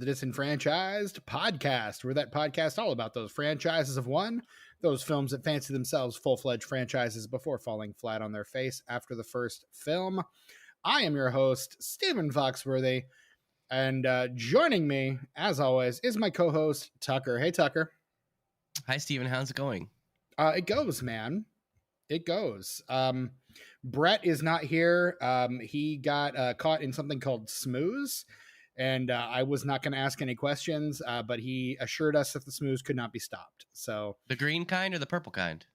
the Disenfranchised podcast. We're that podcast all about those franchises of one, those films that fancy themselves full-fledged franchises before falling flat on their face after the first film. I am your host, Stephen Foxworthy, and joining me, as always, is my co-host, Tucker. Hey, Tucker. Hi, Stephen. How's it going? It goes, man. It goes. Brett is not here. He got caught in something called smooze, and I was not going to ask any questions, but he assured us that the smooze could not be stopped. So the green kind or the purple kind?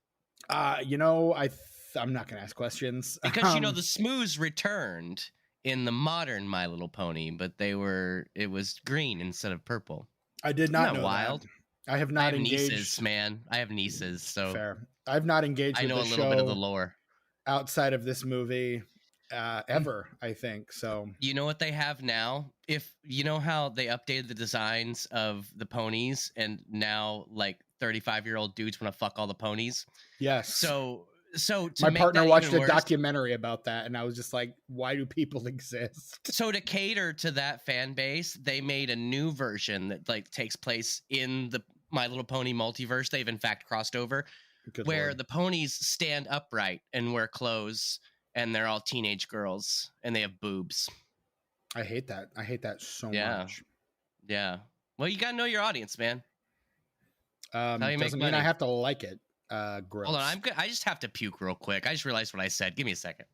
I'm not going to ask questions because the smooze returned in the modern My Little Pony, but it was green instead of purple. I did not know wild. That. I have not engaged. Nieces, man. I have nieces, so fair. I've not engaged. I know with a the little show bit of the lore outside of this movie ever. I think so. You know what they have now? If you know how they updated the designs of the ponies, and now like 35-year-old dudes want to fuck all the ponies. Yes. So to my make partner that watched even a worse, documentary about that, and I was just like, why do people exist? So to cater to that fan base, they made a new version that like takes place in the My Little Pony multiverse. They've in fact crossed over. Good where Lord. the ponies stand upright and wear clothes, and they're all teenage girls, and they have boobs. I hate that. I hate that so much. Yeah. Well, you gotta know your audience, man. Doesn't mean I have to like it. Gross. Hold on, I'm good. I just have to puke real quick. I just realized what I said. Give me a second.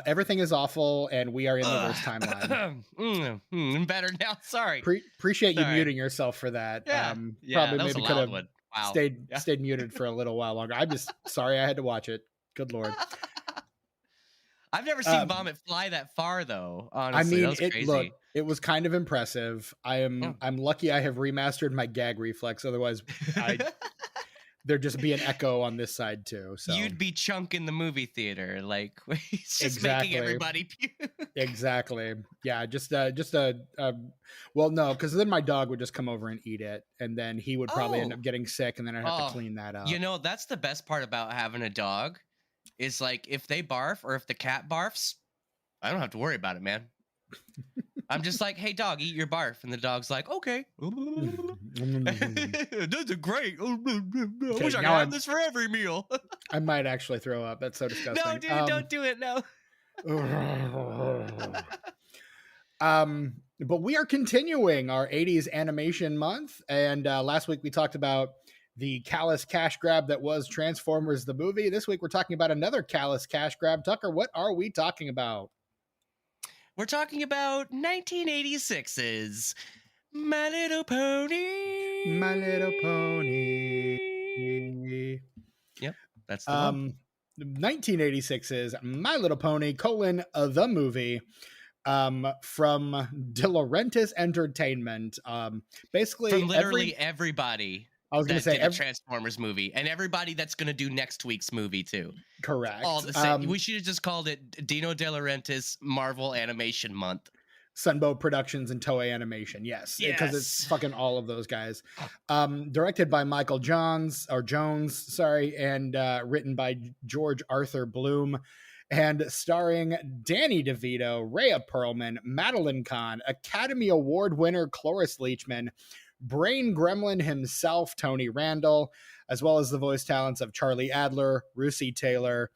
Everything is awful, and we are in the worst timeline. Better now. Sorry. Appreciate you muting yourself for that. Yeah. Probably that maybe was could have wow. stayed muted for a little while longer. I'm just sorry I had to watch it. Good Lord. I've never seen vomit fly that far, though. Honestly, that was crazy. It was kind of impressive. I'm lucky I have remastered my gag reflex. Otherwise, there'd just be an echo on this side too. So you'd be chunking the movie theater, like he's just making everybody puke. Exactly. Yeah. Well, no, because then my dog would just come over and eat it, and then he would probably end up getting sick, and then I'd have to clean that up. That's the best part about having a dog, is like if they barf or if the cat barfs, I don't have to worry about it, man. I'm just like, hey, dog, eat your barf. And the dog's like, okay. This is great. I wish I could have this for every meal. I might actually throw up. That's so disgusting. No, dude, don't do it. No. But we are continuing our 80s animation month. And last week we talked about the callous cash grab that was Transformers the movie. This week we're talking about another callous cash grab. Tucker, what are we talking about? We're talking about 1986's My Little Pony. My Little Pony. Yep, that's the one. 1986's My Little Pony, the movie, from De Laurentiis Entertainment. Basically, from literally everybody. I was going to say the Transformers movie, and everybody that's going to do next week's movie too. Correct. All the same. We should have just called it Dino De Laurentiis Marvel Animation Month. Sunbow Productions and Toei Animation. Yes. Because it's fucking all of those guys. Directed by Michael Jones, and written by George Arthur Bloom, and starring Danny DeVito, Rhea Perlman, Madeline Kahn, Academy Award winner Cloris Leachman, Brain Gremlin himself, Tony Randall, as well as the voice talents of Charlie Adler, Russi Taylor,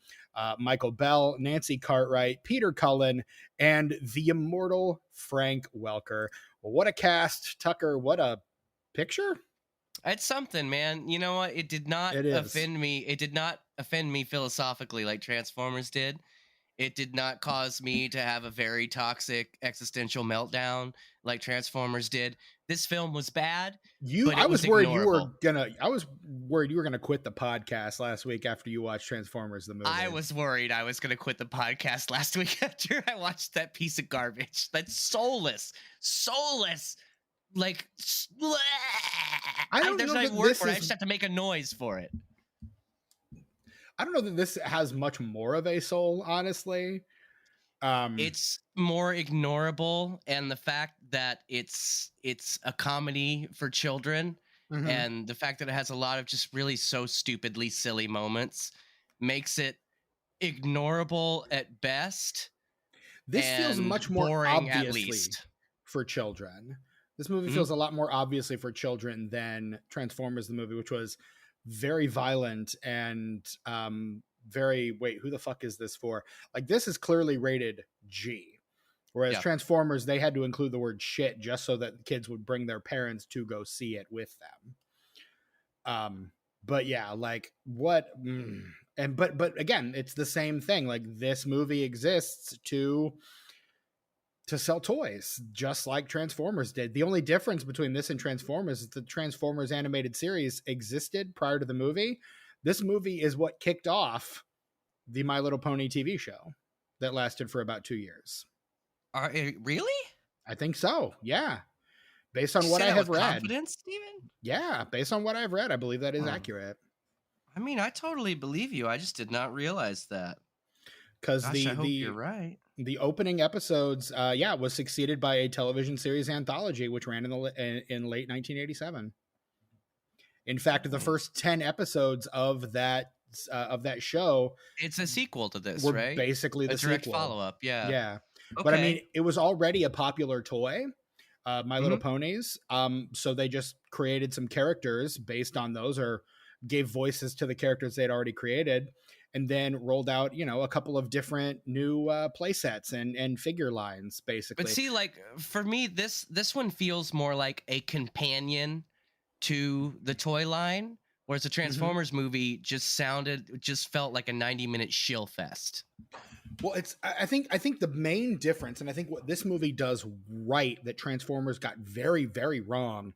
Michael Bell, Nancy Cartwright, Peter Cullen, and the immortal Frank Welker. Well, what a cast, Tucker. What a picture. It's something, man. You know what? It did not offend me. It did not offend me philosophically like Transformers did. It did not cause me to have a very toxic existential meltdown like Transformers did. This film was bad. I was worried you were gonna quit the podcast last week after you watched Transformers the movie. I was worried I was gonna quit the podcast last week after I watched that piece of garbage. That's soulless. Like, there's no word for it. I just have to make a noise for it. I don't know that this has much more of a soul, honestly. It's more ignorable, and the fact that it's a comedy for children, and the fact that it has a lot of just really so stupidly silly moments makes it ignorable at best. This feels much more boring, obviously at least, for children. This movie feels a lot more obviously for children than Transformers the movie, which was very violent and very, wait, who the fuck is this for? Like, this is clearly rated G. Whereas Transformers, they had to include the word shit just so that kids would bring their parents to go see it with them. But yeah, like what? But again, it's the same thing. Like, this movie exists to sell toys, just like Transformers did. The only difference between this and Transformers is the Transformers animated series existed prior to the movie. This movie is what kicked off the My Little Pony TV show that lasted for about 2 years. Really? I think so. Yeah. Based on what I have read. Confidence, Steven? Yeah. Based on what I've read, I believe that is accurate. I mean, I totally believe you. I just did not realize that. Because I hope you're right. The opening episodes, was succeeded by a television series anthology, which ran in late 1987. In fact, the first 10 episodes of that show, it's a sequel to this, were right? basically the direct sequel. follow-up. Yeah. Yeah. Okay. But I mean, it was already a popular toy, My Little Ponies. So they just created some characters based on those, or gave voices to the characters they'd already created, and then rolled out, a couple of different new play sets and figure lines, basically. But see, like, for me, this one feels more like a companion to the toy line, whereas the Transformers movie just felt like a 90-minute shill fest. Well, I think the main difference, and I think what this movie does right that Transformers got very, very wrong,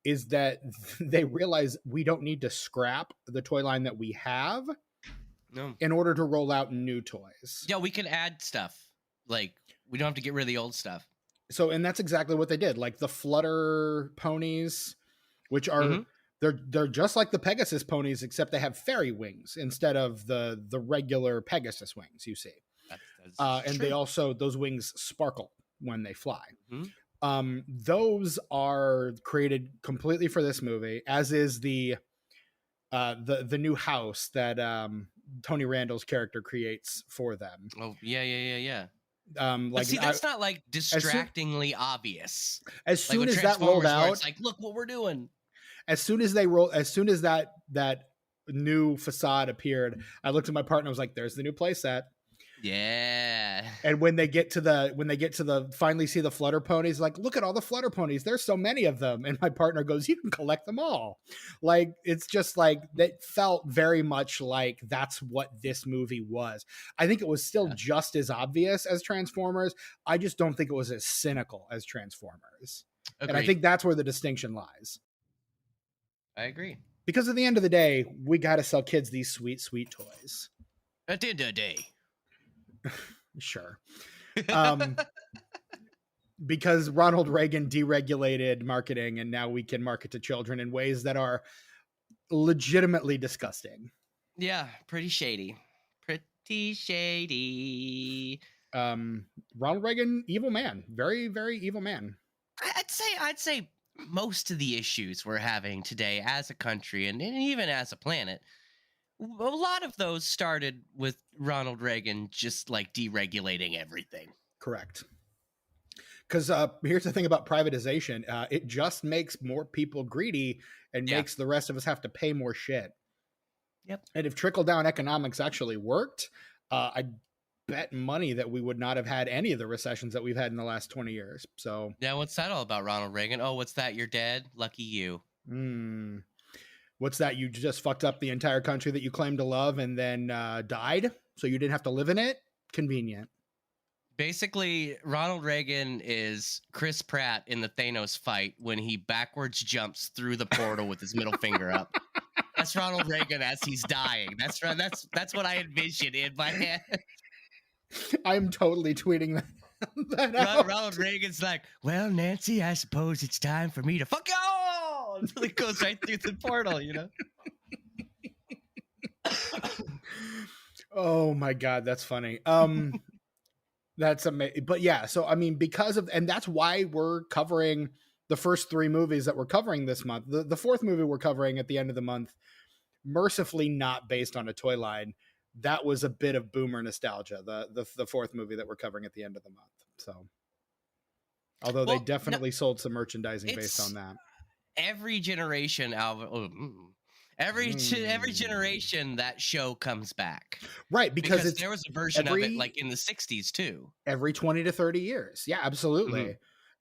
is that they realize we don't need to scrap the toy line that we have in order to roll out new toys. Yeah, we can add stuff. Like, we don't have to get rid of the old stuff. So, and that's exactly what they did. Like the Flutter ponies, which are they're just like the Pegasus ponies, except they have fairy wings instead of the regular Pegasus wings you see. And they also, those wings sparkle when they fly. Those are created completely for this movie, as is the new house that Tony Randall's character creates for them. Oh yeah. Like, see, that's not like distractingly obvious. As soon as that rolled out, it's like, look what we're doing. As soon as that new facade appeared, I looked at my partner. I was like, "There's the new playset." Yeah. And when they get to the finally see the Flutter ponies, like, look at all the Flutter ponies. There's so many of them. And my partner goes, "You can collect them all." Like, it's just like, that felt very much like that's what this movie was. I think it was still just as obvious as Transformers. I just don't think it was as cynical as Transformers. Agreed. And I think that's where the distinction lies. I agree. Because at the end of the day, we got to sell kids these sweet, sweet toys. At the end of the day. Sure. Because Ronald Reagan deregulated marketing, and now we can market to children in ways that are legitimately disgusting. Yeah, pretty shady. Ronald Reagan, evil man. Very, very evil man. I'd say most of the issues we're having today as a country and even as a planet, a lot of those started with Ronald Reagan just like deregulating everything. Correct. Because here's the thing about privatization. It just makes more people greedy and makes the rest of us have to pay more shit. Yep. And if trickle-down economics actually worked, I bet money that we would not have had any of the recessions that we've had in the last 20 years. So yeah, what's that all about, Ronald Reagan? Oh, what's that? You're dead? Lucky you. What's that? You just fucked up the entire country that you claimed to love and then died, so you didn't have to live in it? Convenient. Basically, Ronald Reagan is Chris Pratt in the Thanos fight when he backwards jumps through the portal with his middle finger up. That's Ronald Reagan as he's dying. That's what I envision in my head. I'm totally tweeting that out. Ronald Reagan's like, "Well, Nancy, I suppose it's time for me to fuck you all," until he goes right through the portal, you know? Oh my God, that's funny. That's amazing. But yeah, so I mean, and that's why we're covering the first three movies that we're covering this month. The fourth movie we're covering at the end of the month, mercifully not based on a toy line, that was a bit of boomer nostalgia, the fourth movie that we're covering at the end of the month. So, although they definitely sold some merchandising based on that. Every generation, every generation that show comes back, right? Because there was a version of it like in the 60s too. Every 20 to 30 years, yeah, absolutely. Mm-hmm.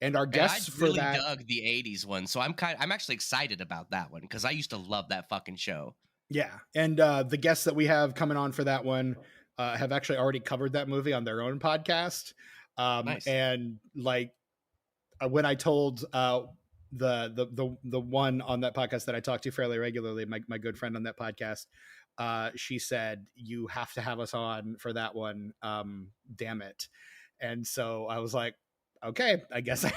And our guests I really dug the 80s one, so I'm actually excited about that one because I used to love that fucking show. Yeah, and the guests that we have coming on for that one have actually already covered that movie on their own podcast. Nice. And like when I told the one on that podcast that I talk to fairly regularly, my good friend on that podcast, she said, "You have to have us on for that one. Damn it!" And so I was like, "Okay, I guess I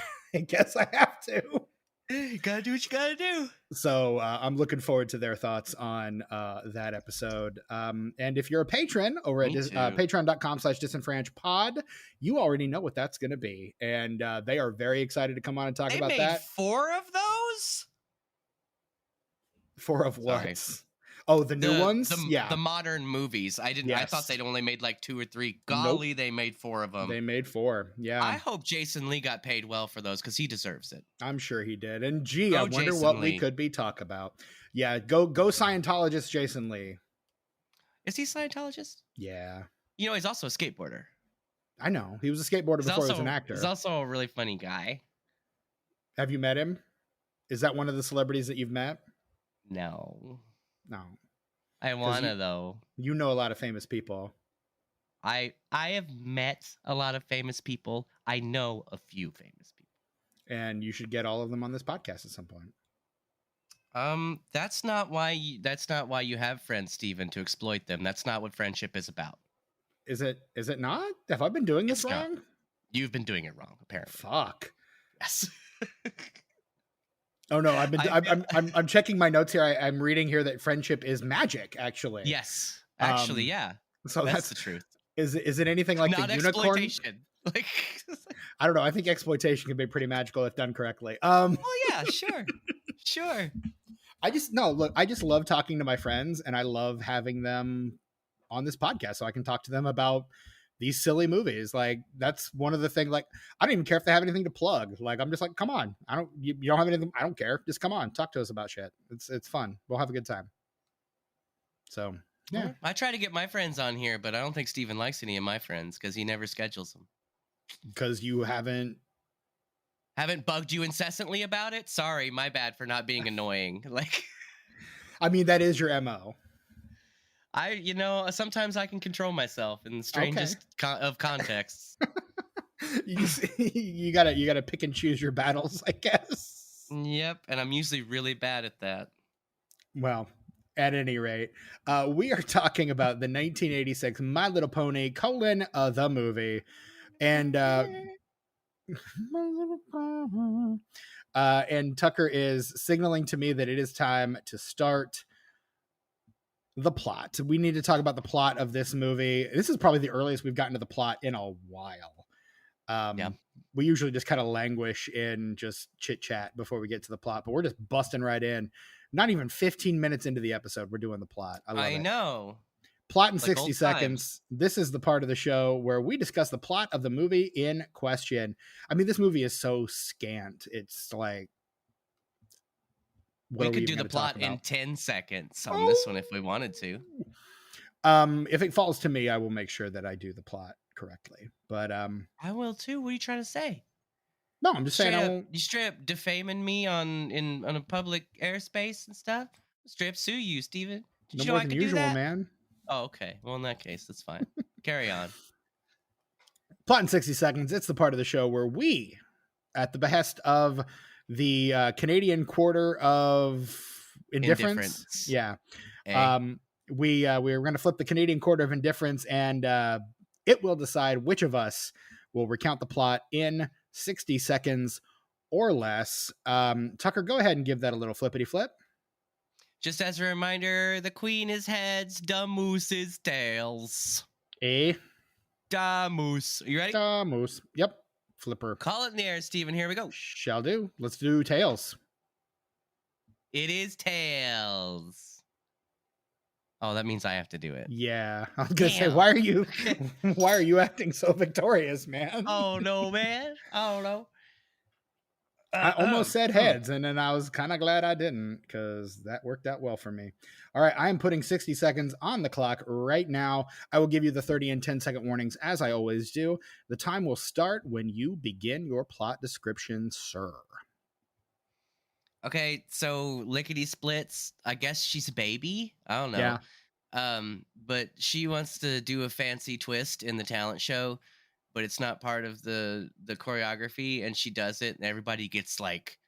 have to." You gotta do what you gotta do. So I'm looking forward to their thoughts on that episode. And if you're a patron over at patreon.com/disenfranchpod, you already know what that's going to be. And they are very excited to come on and talk about that. They made 4 of those? 4 of what? Sorry. Oh, the new ones? The modern movies. I thought they'd only made like 2 or 3. Golly, nope. They made 4 of them. They made 4. Yeah. I hope Jason Lee got paid well for those because he deserves it. I'm sure he did. And I wonder Jason what Lee. We could be talk about. Yeah, go Scientologist Jason Lee. Is he a Scientologist? Yeah. You know, he's also a skateboarder. I know. He was a skateboarder before he was an actor. He's also a really funny guy. Have you met him? Is that one of the celebrities that you've met? No. I wanna though. You know a lot of famous people. I have met a lot of famous people. I know a few famous people. And you should get all of them on this podcast at some point. That's not why you have friends, Steven, to exploit them. That's not what friendship is about. Is it not? Have I been doing this wrong? Not. You've been doing it wrong, apparently. Fuck. Yes. Oh no, I'm checking my notes here. I'm reading here that friendship is magic, actually. Yes. Actually, yeah. So that's the truth. Is it anything like not the unicorn? Like I don't know. I think exploitation can be pretty magical if done correctly. Oh yeah, sure. I just love talking to my friends, and I love having them on this podcast so I can talk to them about these silly movies. Like that's one of the things. Like I don't even care if they have anything to plug. Like I'm just like, come on. You don't have anything. I don't care. Just come on, talk to us about shit. It's fun. We'll have a good time. So yeah, I try to get my friends on here, but I don't think Steven likes any of my friends because he never schedules them. Because you haven't bugged you incessantly about it. Sorry, my bad for not being annoying. Like, I mean, that is your MO. Sometimes I can control myself in the strangest of contexts. you gotta pick and choose your battles, I guess. Yep, and I'm usually really bad at that. Well, at any rate, we are talking about the 1986 My Little Pony: the movie, and and Tucker is signaling to me that it is time to start the plot. We need to talk about the plot of this movie. This is probably the earliest we've gotten to the plot in a while. We usually just kind of languish in just chit chat before we get to the plot, but we're just busting right in. Not even 15 minutes into the episode, we're doing the plot. I know. Plot in 60 seconds. This is the part of the show where we discuss the plot of the movie in question. I mean, this movie is so scant. It's like, we could do the plot in 10 seconds on this one if we wanted to. If it falls to me, I will make sure that I do the plot correctly. But I will too. What are you trying to say? No, I'm just saying. You straight up defaming me on a public airspace and stuff. Straight up sue you, Steven. Did you know I could do that? Man. Oh, okay. Well, in that case, that's fine. Carry on. Plot in 60 seconds. It's the part of the show where we, at the behest of the Canadian Quarter of Indifference. Yeah. We are going to flip the Canadian Quarter of Indifference, and it will decide which of us will recount the plot in 60 seconds or less. Tucker, go ahead and give that a little flippity flip. Just as a reminder, the queen is heads, the moose is tails. Da moose. Are you ready? Da moose. Yep. Flipper. Call it in the air, Steven. Here we go. Shall do. Let's do tails. It is tails. Oh, that means I have to do it. Yeah, I was gonna say, why are you acting so victorious, man? Oh no, man. I don't know. I almost said heads, and then I was kind of glad I didn't, because that worked out well for me. All right, I am putting 60 seconds on the clock right now. I will give you the 30 and 10-second warnings, as I always do. The time will start when you begin your plot description, sir. Okay, so Lickety Splits, I guess she's a baby. I don't know. Yeah. But she wants to do a fancy twist in the talent show, but it's not part of the choreography, and she does it, and everybody gets like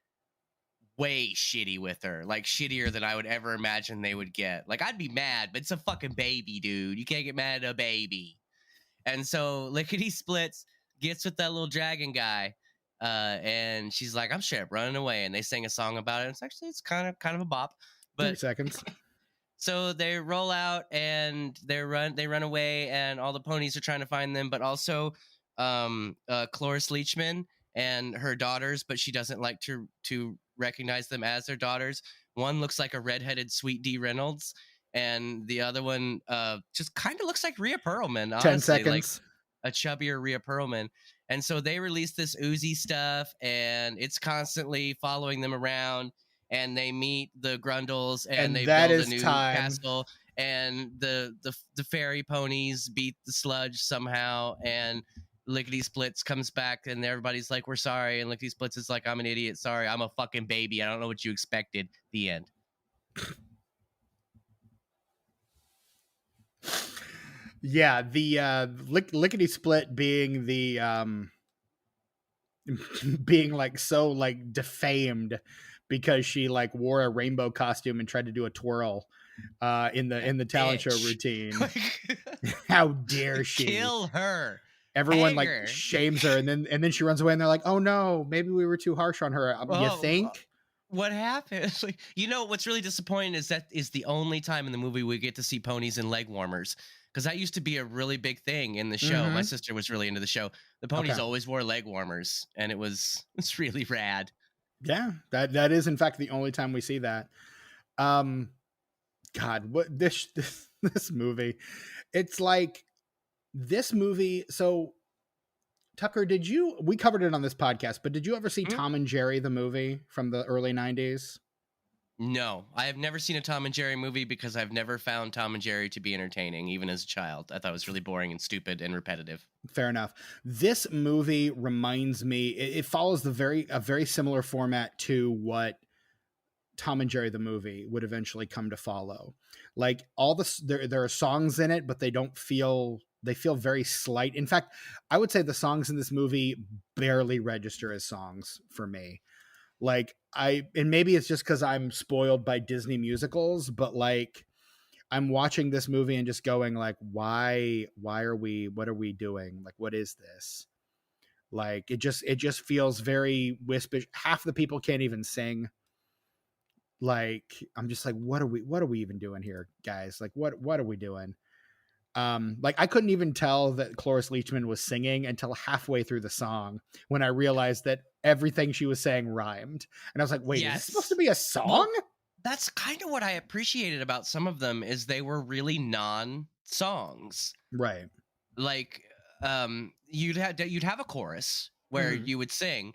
way shitty with her, like shittier than I would ever imagine they would get. Like, I'd be mad, but it's a fucking baby, dude. You can't get mad at a baby. And so Lickety Splits gets with that little dragon guy, and she's like, "I'm straight up running away," and they sing a song about it. It's kind of a bop. 30 But seconds. so they roll out and they run away, and all the ponies are trying to find them, but also Cloris Leachman and her daughters, but she doesn't like to recognize them as their daughters. One looks like a redheaded Sweet D Reynolds, and the other one just kind of looks like Rhea Perlman, honestly. 10 seconds. Like a chubbier Rhea Perlman. And so they release this Uzi stuff, and it's constantly following them around, and they meet the Grundles, and they build a new castle, and the fairy ponies beat the sludge somehow, and Lickety Splits comes back, and everybody's like, "We're sorry," and Lickety Splits is like, "I'm an idiot, sorry, I'm a fucking baby, I don't know what you expected." The end. Yeah, the Lickety Split being the being like so like defamed because she like wore a rainbow costume and tried to do a twirl in the talent show routine. How dare she? Kill her. Everyone like shames her, and then she runs away, and they're like, "Oh no, maybe we were too harsh on her." You think? What happened? Like, you know, what's really disappointing is that is the only time in the movie we get to see ponies in leg warmers, because that used to be a really big thing in the show. Mm-hmm. My sister was really into the show. The ponies always wore leg warmers, and it's really rad. Yeah, that is in fact the only time we see that. God, what this movie? It's like this movie. So, Tucker, we covered it on this podcast, but did you ever see Tom and Jerry, the movie from the early 90s? No, I have never seen a Tom and Jerry movie because I've never found Tom and Jerry to be entertaining, even as a child. I thought it was really boring and stupid and repetitive. Fair enough. This movie reminds me, it follows a very similar format to what Tom and Jerry the movie would eventually come to follow. Like there are songs in it, but they feel very slight. In fact, I would say the songs in this movie barely register as songs for me. Like and maybe it's just because I'm spoiled by Disney musicals, but like I'm watching this movie and just going like, why what are we doing? Like, what is this? Like, it just feels very wispish. Half the people can't even sing. Like, I'm just like, what are we even doing here, guys? Like, what are we doing? Like, I couldn't even tell that Cloris Leachman was singing until halfway through the song, when I realized that everything she was saying rhymed. And I was like, wait, is this supposed to be a song? Well, that's kind of what I appreciated about some of them, is they were really non-songs. Right. Like, you'd have a chorus where you would sing,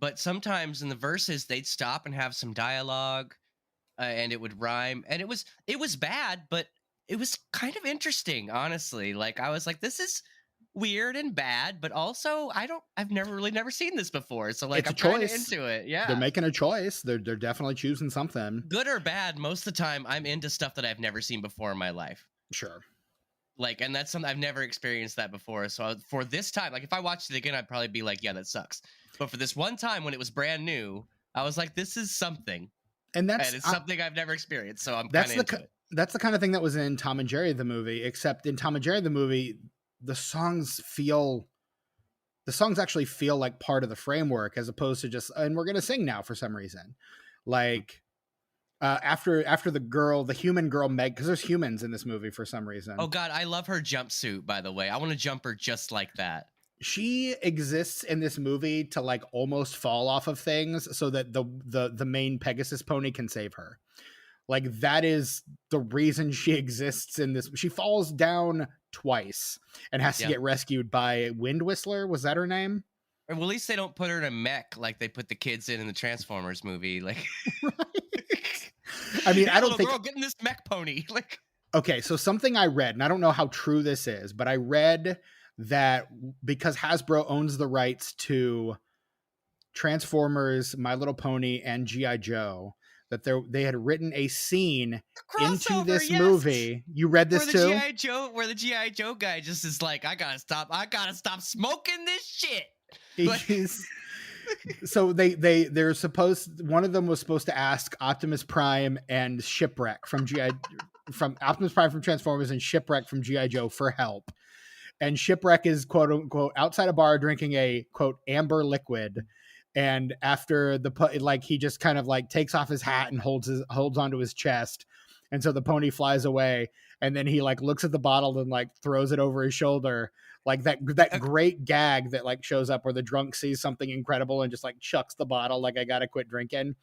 but sometimes in the verses they'd stop and have some dialogue, and it would rhyme, and it was bad, but it was kind of interesting, honestly. Like, I was like, this is weird and bad, but also I've never seen this before, so like, I'm kind of into it. Yeah, they're making a choice. They're definitely choosing something, good or bad. Most of the time I'm into stuff that I've never seen before in my life. Sure. Like, and that's something I've never experienced that before. So for this time, like, if I watched it again, I'd probably be like, yeah, that sucks. But for this one time when it was brand new, I was like, this is something. And it's something I've never experienced. So I'm kind of into it. That's the kind of thing that was in Tom and Jerry the movie, except in Tom and Jerry the movie, the songs actually feel like part of the framework, as opposed to just, and we're going to sing now for some reason. Like, after the human girl Meg, because there's humans in this movie for some reason. Oh God, I love her jumpsuit, by the way. I want to jump her just like that. She exists in this movie to like almost fall off of things so that the main Pegasus pony can save her. Like, that is the reason she exists in this. She falls down twice and has to get rescued by Wind Whistler. Was that her name? Or well, at least they don't put her in a mech like they put the kids in the Transformers movie. Like, right. I mean, I don't think girl, get in this mech pony. Like, okay, so something I read, and I don't know how true this is, but I read that because Hasbro owns the rights to Transformers, My Little Pony, and G.I. Joe, that they had written a scene into this movie. You read this too? Where the G.I. Joe guy just is like, I gotta stop smoking this shit. So they're supposed, one of them was supposed to ask Optimus Prime and Shipwreck from Optimus Prime from Transformers and Shipwreck from G.I. Joe for help. And Shipwreck is quote unquote outside a bar drinking a quote amber liquid. And after he just kind of like takes off his hat and holds onto his chest. And so the pony flies away. And then he like looks at the bottle and like throws it over his shoulder. Like that great gag that like shows up where the drunk sees something incredible and just like chucks the bottle. Like, I gotta quit drinking.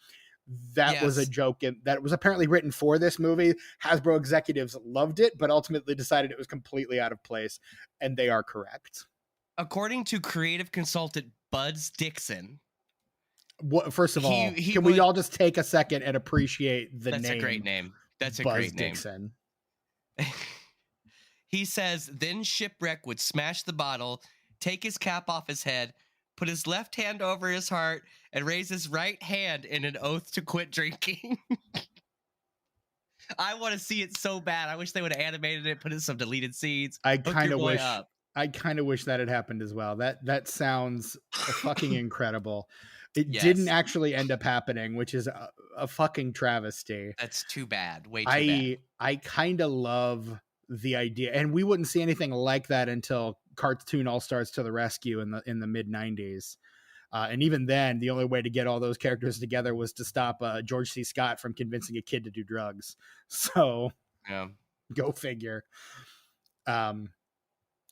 That was a joke that was apparently written for this movie. Hasbro executives loved it, but ultimately decided it was completely out of place. And they are correct. According to creative consultant Buds Dixon. First of all, we all just take a second and appreciate the name? That's a great name. That's a Buzz great name. Dixon. He says, then Shipwreck would smash the bottle, take his cap off his head, put his left hand over his heart, and raise his right hand in an oath to quit drinking. I want to see it so bad. I wish they would have animated it, put in some deleted scenes. I kind of wish that had happened as well. That sounds fucking incredible. It didn't actually end up happening, which is a fucking travesty. That's too bad. Way too bad. I kind of love the idea, and we wouldn't see anything like that until Cartoon All-Stars to the Rescue in the mid 90s. And even then, the only way to get all those characters together was to stop George C. Scott from convincing a kid to do drugs. So, go figure. God,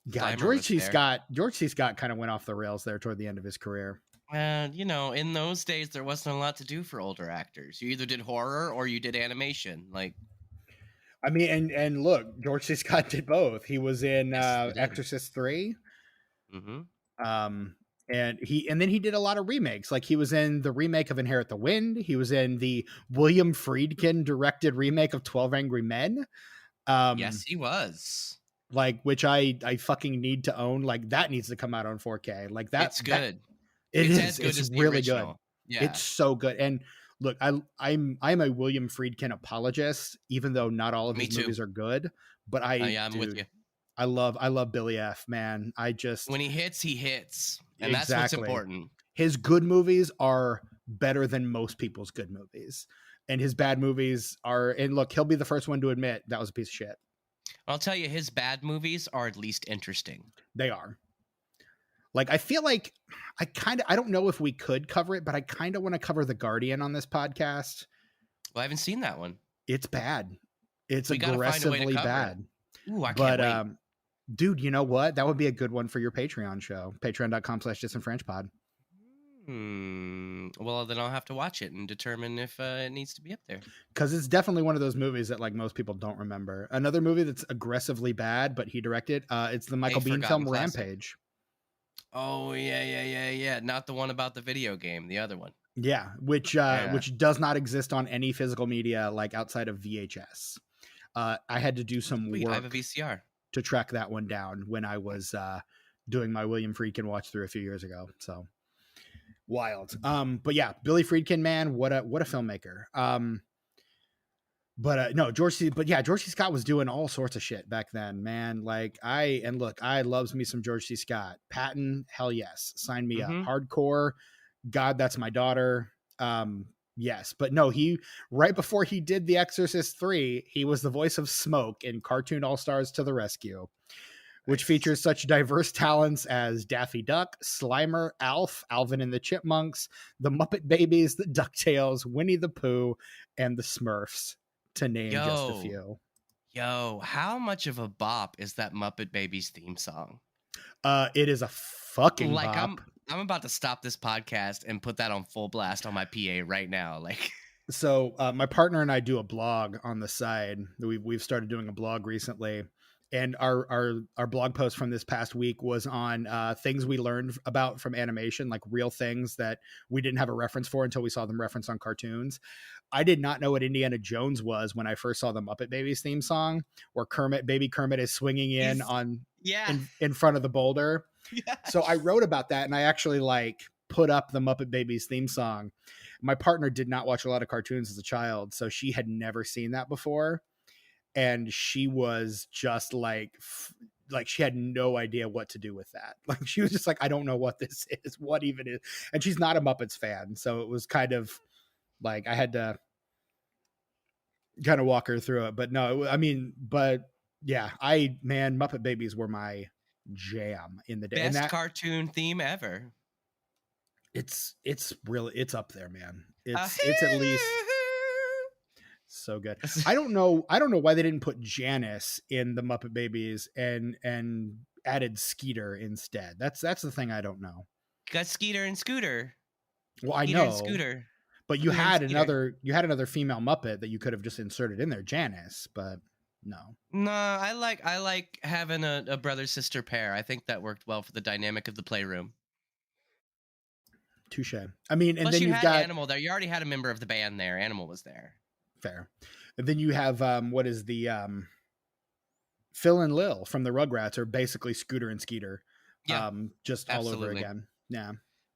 George C. Scott kind of went off the rails there toward the end of his career. In those days, there wasn't a lot to do for older actors. You either did horror or you did animation. Like, I mean, and look, George C. Scott did both. He was in Exorcist 3. Mm-hmm. And then he did a lot of remakes. Like, he was in the remake of Inherit the Wind. He was in the William Friedkin directed remake of 12 Angry Men. Yes, he was. Like, which I fucking need to own. Like, that needs to come out on 4K. Like, that's good. It's really good. Yeah. It's so good. And look, I'm a William Friedkin apologist, even though not all of his movies are good. But I'm with you. I love Billy F. Man, when he hits, and that's what's important. His good movies are better than most people's good movies, and his bad movies are. And look, he'll be the first one to admit that was a piece of shit. I'll tell you, his bad movies are at least interesting. They are. Like, I feel like I don't know if we could cover it, but I kind of want to cover The Guardian on this podcast. Well, I haven't seen that one. It's bad. It's aggressively bad. Ooh, I can't wait. Dude, you know what? That would be a good one for your Patreon show. Patreon.com/JaSonFrenchPod. Well, then I'll have to watch it and determine if it needs to be up there. Because it's definitely one of those movies that like most people don't remember. Another movie that's aggressively bad, but he directed, it's the Michael Biehn film classic. Rampage. Oh, yeah. Not the one about the video game, the other one. Yeah, which does not exist on any physical media like outside of VHS. I had to do some work. I have a VCR to track that one down when I was doing my William Friedkin watch through a few years ago. So wild. But yeah, Billy Friedkin, man, what a filmmaker. George C. Scott was doing all sorts of shit back then, man. Like, I loves me some George C. Scott. Patton, hell yes. Sign me up. Hardcore, God, that's my daughter. Yes, but no, right before he did The Exorcist 3, he was the voice of Smoke in Cartoon All-Stars to the Rescue, which features such diverse talents as Daffy Duck, Slimer, Alf, Alvin and the Chipmunks, the Muppet Babies, the DuckTales, Winnie the Pooh, and the Smurfs, to name just a few. Yo, how much of a bop is that Muppet Babies theme song? It is a fucking bop. I'm about to stop this podcast and put that on full blast on my PA right now. Like, So my partner and I do a blog on the side. We've started doing a blog recently, and our blog post from this past week was on things we learned about from animation, like real things that we didn't have a reference for until we saw them referenced on cartoons. I did not know what Indiana Jones was when I first saw the Muppet Babies theme song, where Baby Kermit is swinging in in front of the boulder. Yeah. So I wrote about that, and I actually put up the Muppet Babies theme song. My partner did not watch a lot of cartoons as a child, so she had never seen that before, and she was just like she had no idea what to do with that. Like she was just like, I don't know what this is, what even is. And she's not a Muppets fan, so it was kind of like I had to kind of walk her through it. But no, I mean, but yeah, Muppet Babies were my jam in the day. Best cartoon theme ever. It's up there, man. It's at least so good. I don't know why they didn't put Janice in the Muppet Babies and added Skeeter instead. That's the thing I don't know. Got Skeeter and Scooter. Well, I know Scooter, but you had another female Muppet that you could have just inserted in there, Janice, but no. No, I like having a brother sister pair. I think that worked well for the dynamic of the playroom. Touche. I mean, and plus then you've got Animal there. You already had a member of the band there. Animal was there. Fair. And then you have what is the Phil and Lil from the Rugrats are basically Scooter and Skeeter. Yeah, just absolutely. All over again. Yeah.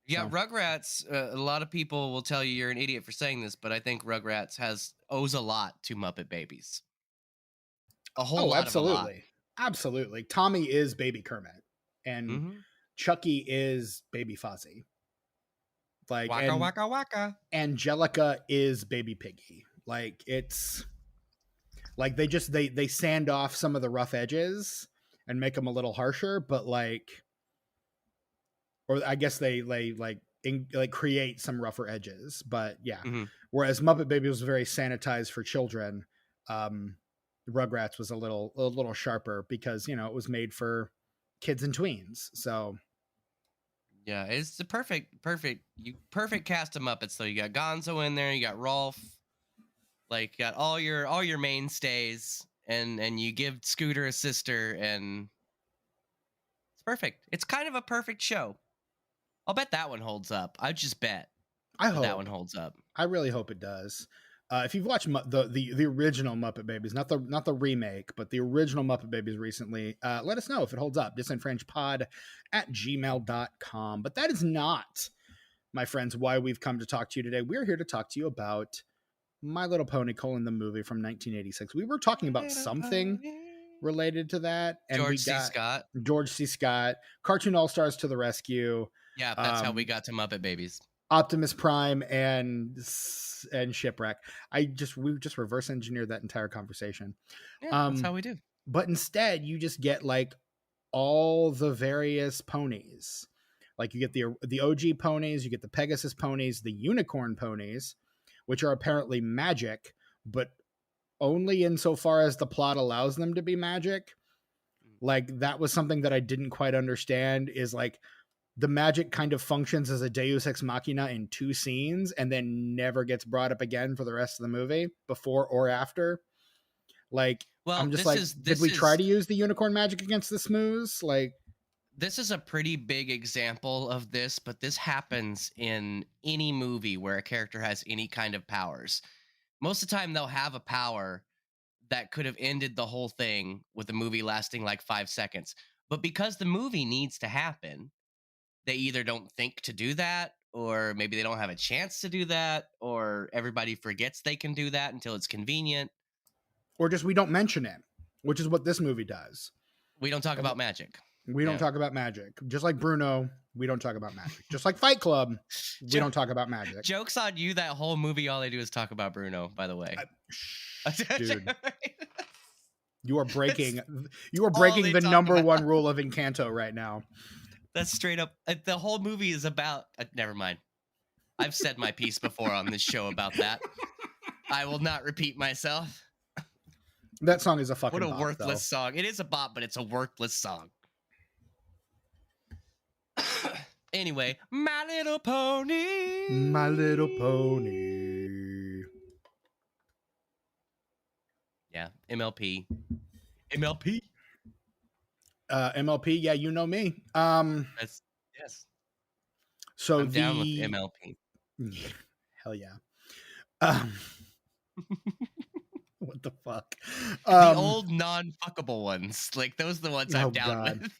Yeah, so. Rugrats, a lot of people will tell you you're an idiot for saying this, but I think Rugrats owes a lot to Muppet Babies. A whole lot absolutely. Of a lot. Absolutely. Tommy is Baby Kermit, and Chucky is Baby Fozzie. Like waka waka waka. Angelica is Baby Piggy. Like it's like they sand off some of the rough edges and make them a little harsher, but or I guess they create some rougher edges. But yeah, whereas Muppet Baby was very sanitized for children, Rugrats was a little sharper because it was made for kids and tweens. So. Yeah, it's the perfect cast of Muppets though. You got Gonzo in there, you got Rolf, you got all your mainstays, and you give Scooter a sister, and it's perfect. It's kind of a perfect show. I'll bet that one holds up. I just bet. I hope that one holds up. I really hope it does. If you've watched the original Muppet Babies, not the remake, but the original Muppet Babies recently, let us know if it holds up. disenfranchedpod@gmail.com. But that is not, my friends, why we've come to talk to you today. We're here to talk to you about My Little Pony: the movie from 1986. We were talking about something related to that. And George C. Scott, Cartoon All-Stars to the rescue. Yeah, that's how we got to Muppet Babies. Optimus Prime and Shipwreck. We just reverse engineered that entire conversation. Yeah, that's how we do. But instead, you just get all the various ponies. Like you get the OG ponies, you get the Pegasus ponies, the unicorn ponies, which are apparently magic, but only insofar as the plot allows them to be magic. That was something that I didn't quite understand. Is the magic kind of functions as a Deus Ex Machina in 2 scenes and then never gets brought up again for the rest of the movie, before or after. I'm just did we try to use the unicorn magic against the Smoos? This is a pretty big example of this, but this happens in any movie where a character has any kind of powers. Most of the time they'll have a power that could have ended the whole thing with the movie lasting 5 seconds. But because the movie needs to happen, they either don't think to do that, or maybe they don't have a chance to do that, or everybody forgets they can do that until it's convenient. Or just we don't mention it, which is what this movie does. We don't talk about magic. We don't talk about magic. Just like Bruno, we don't talk about magic. Just like Fight Club, we don't talk about magic. Joke's on you, that whole movie, all they do is talk about Bruno, by the way. Dude. You are breaking the number one rule of Encanto right now. That's straight up. The whole movie is about. Never mind. I've said my piece before on this show about that. I will not repeat myself. That song is a fucking bop. What a worthless song. It is a bop, but it's a worthless song. Anyway, My Little Pony. My Little Pony. Yeah. MLP. MLP. Yeah, you know me. That's yes. So I'm down with MLP. Hell yeah. Um, what the fuck? The old non-fuckable ones. Like those are the ones I'm down with.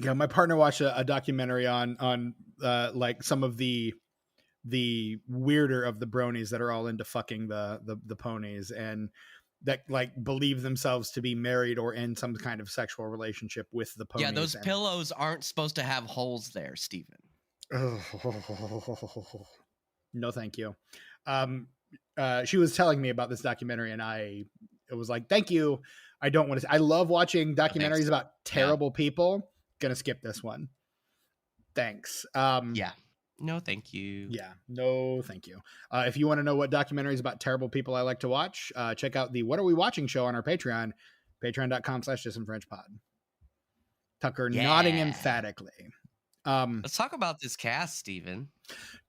Yeah, my partner watched a documentary on like some of the weirder of the bronies that are all into fucking the ponies and that like believe themselves to be married or in some kind of sexual relationship with the ponies. Yeah, those pillows aren't supposed to have holes there, Stephen. No, thank you. She was telling me about this documentary and it was like, thank you. I don't want to. I love watching documentaries about terrible people. Gonna skip this one. Thanks. Yeah. No, thank you. Yeah. No, thank you. If you want to know what documentaries about terrible people I like to watch, check out the What Are We Watching show on our Patreon, patreon.com/disenfrenchpod. Tucker nodding emphatically. Let's talk about this cast, Steven.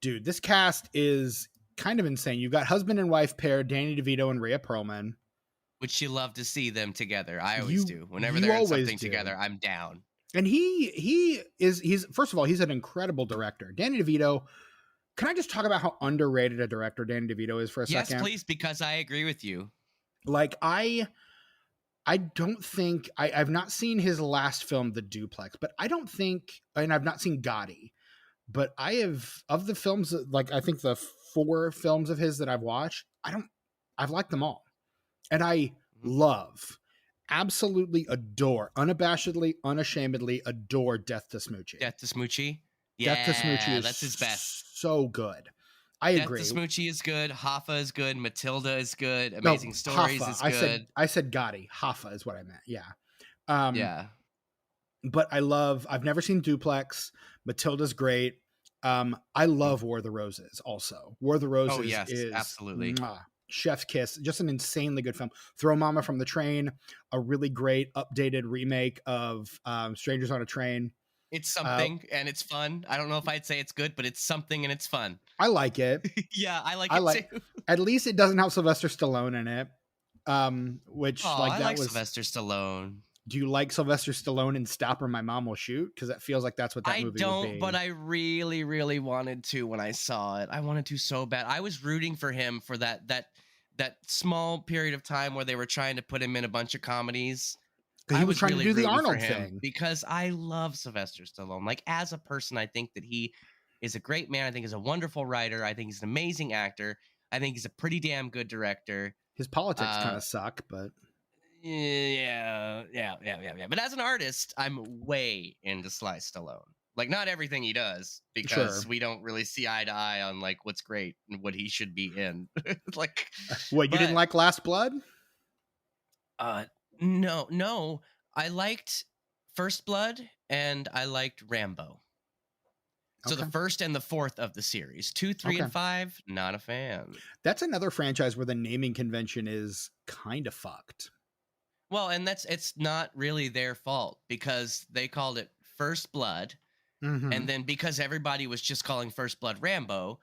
Dude, this cast is kind of insane. You've got husband and wife pair, Danny DeVito and Rhea Perlman. Which you love to see them together. I always do. Whenever they're in something together, I'm down. And he's first of all, he's an incredible director. Danny DeVito. Can I just talk about how underrated a director Danny DeVito is for a second? Yes, please, because I agree with you. Like I don't think I've not seen his last film, The Duplex, but I don't think, and I've not seen Gotti, but I have, of the films, like I think the 4 films of his that I've watched, I've liked them all. And I love, absolutely adore, unabashedly, unashamedly adore Death to Smoochie. Death to Smoochie? Yeah, Death to Smoochie that's his best. So good. I agree. Death to Smoochie is good. Hoffa is good. Matilda is good. Amazing Stories Hoffa. Is good. I said Gotti. Hoffa is what I meant. Yeah. Yeah. But I've never seen Duplex. Matilda's great. I love War of the Roses also. War of the Roses is absolutely. Chef's kiss. Just an insanely good film. Throw Mama from the Train, a really great updated remake of Strangers on a Train. It's something and it's fun. I don't know if I'd say it's good, but it's something and it's fun. I like it. Yeah, I like it too. At least it doesn't have Sylvester Stallone in it. Which I like Sylvester Stallone. Do you like Sylvester Stallone in Stop or My Mom Will Shoot? Because that feels like that's what that movie would be. I don't, but I really, really wanted to when I saw it. I wanted to so bad. I was rooting for him for that small period of time where they were trying to put him in a bunch of comedies. He was trying really to do the Arnold thing. Because I love Sylvester Stallone. Like, as a person, I think that he is a great man. I think he's a wonderful writer. I think he's an amazing actor. I think he's a pretty damn good director. His politics kind of suck, but... Yeah. But as an artist, I'm way into Sly Stallone. Like, not everything he does, because we don't really see eye to eye on like what's great and what he should be in. Like, what, you didn't like Last Blood? No. I liked First Blood and I liked Rambo. So the first and the fourth of the series. 2, 3, and 5, not a fan. That's another franchise where the naming convention is kind of fucked. Well, and it's not really their fault because they called it First Blood. Mm-hmm. And then because everybody was just calling First Blood Rambo,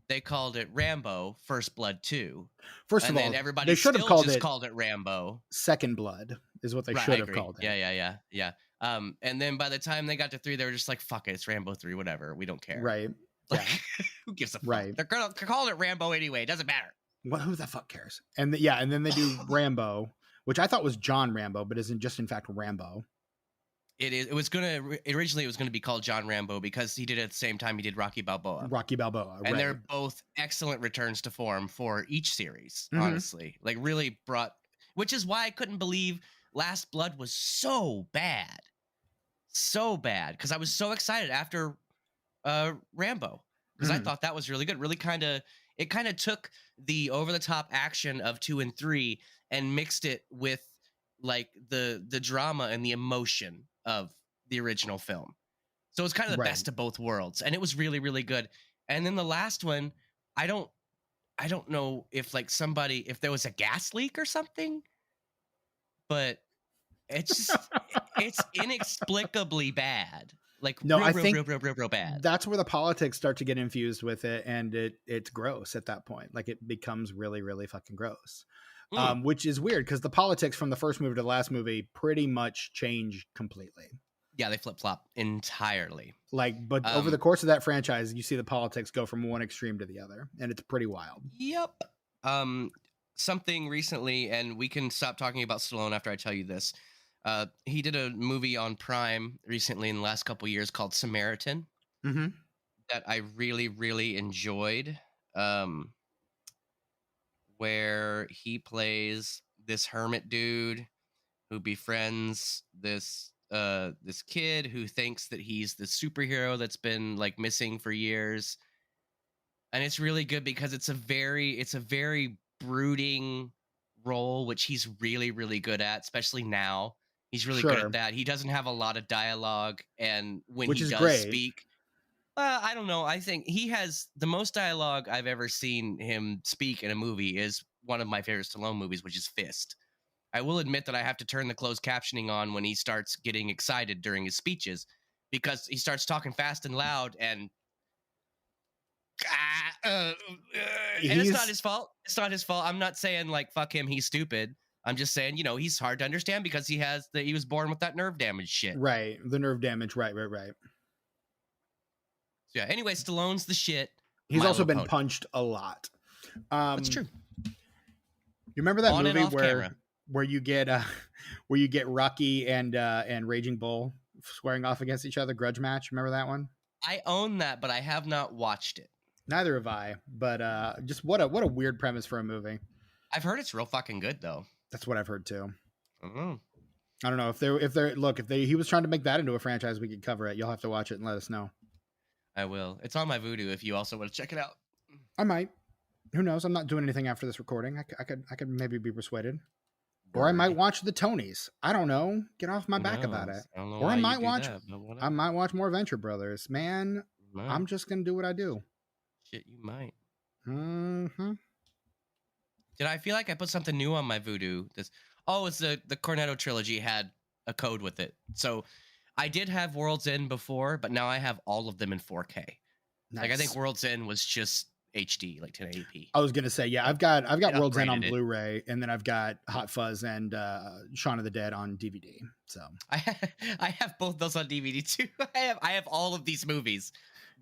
they called it Rambo First Blood 2. First of all, everybody they should have called it Rambo. Second Blood is what they should have called it. Yeah. And then by the time they got to 3, they were just like, fuck it, it's Rambo 3, whatever. We don't care. Right. Like, who gives a fuck? Right. They're going to call it Rambo anyway. It doesn't matter. Well, who the fuck cares? And then they do Rambo, which I thought was John Rambo, but isn't just in fact Rambo. Originally it was going to be called John Rambo because he did it at the same time he did Rocky Balboa. And they're both excellent returns to form for each series, honestly. Like, really which is why I couldn't believe Last Blood was so bad. So bad. Because I was so excited after Rambo. Because I thought that was really good. Really it kind of took the over-the-top action of 2 and 3 and mixed it with like the drama and the emotion of the original film. So it's kind of the best of both worlds. And it was really, really good. And then the last one, I don't know if like if there was a gas leak or something, but it's just, it's inexplicably bad. Like, I think real bad. That's where the politics start to get infused with it. And it's gross at that point. Like, it becomes really, really fucking gross. which is weird because the politics from the first movie to the last movie pretty much change completely. Yeah, they flip-flop entirely. But over the course of that franchise, you see the politics go from one extreme to the other, and it's pretty wild. Yep. Something recently, and we can stop talking about Stallone after I tell you this. He did a movie on Prime recently in the last couple years called Samaritan that I really, really enjoyed, where he plays this hermit dude who befriends this kid who thinks that he's the superhero that's been like missing for years. And it's really good because it's a very brooding role, which he's really, really good at, especially now. He's really good at that. He doesn't have a lot of dialogue, and when he does speak, I don't know. I think he has the most dialogue I've ever seen him speak in a movie is one of my favorite Stallone movies, which is Fist. I will admit that I have to turn the closed captioning on when he starts getting excited during his speeches because he starts talking fast and loud and it's not his fault. It's not his fault. I'm not saying like fuck him, he's stupid. I'm just saying, he's hard to understand because he was born with that nerve damage shit. Right. The nerve damage. Right. So yeah. Anyway, Stallone's the shit. He's also been punched a lot. That's true. You remember that movie where you get Rocky and Raging Bull squaring off against each other, grudge match? Remember that one? I own that, but I have not watched it. Neither have I. But just what a weird premise for a movie. I've heard it's real fucking good though. That's what I've heard too. Mm-hmm. I don't know if he was trying to make that into a franchise, we could cover it. You'll have to watch it and let us know. I will. It's on my Vudu if you also want to check it out. I might. Who knows? I'm not doing anything after this recording. I could maybe be persuaded. Or I might watch the Tonys. I don't know. Get off my back about it. Or I might watch more Venture Brothers. Man, I'm just gonna do what I do. Shit, you might. Mm-hmm. Did I feel like I put something new on my Vudu? It's the Cornetto trilogy had a code with it. So I did have World's End before, but now I have all of them in 4K. Nice. Like I think World's End was just HD, like 1080p. I was gonna say, yeah, I've got World's End on Blu-ray, and then I've got Hot Fuzz and Shaun of the Dead on DVD. So I have both those on DVD too. I have all of these movies.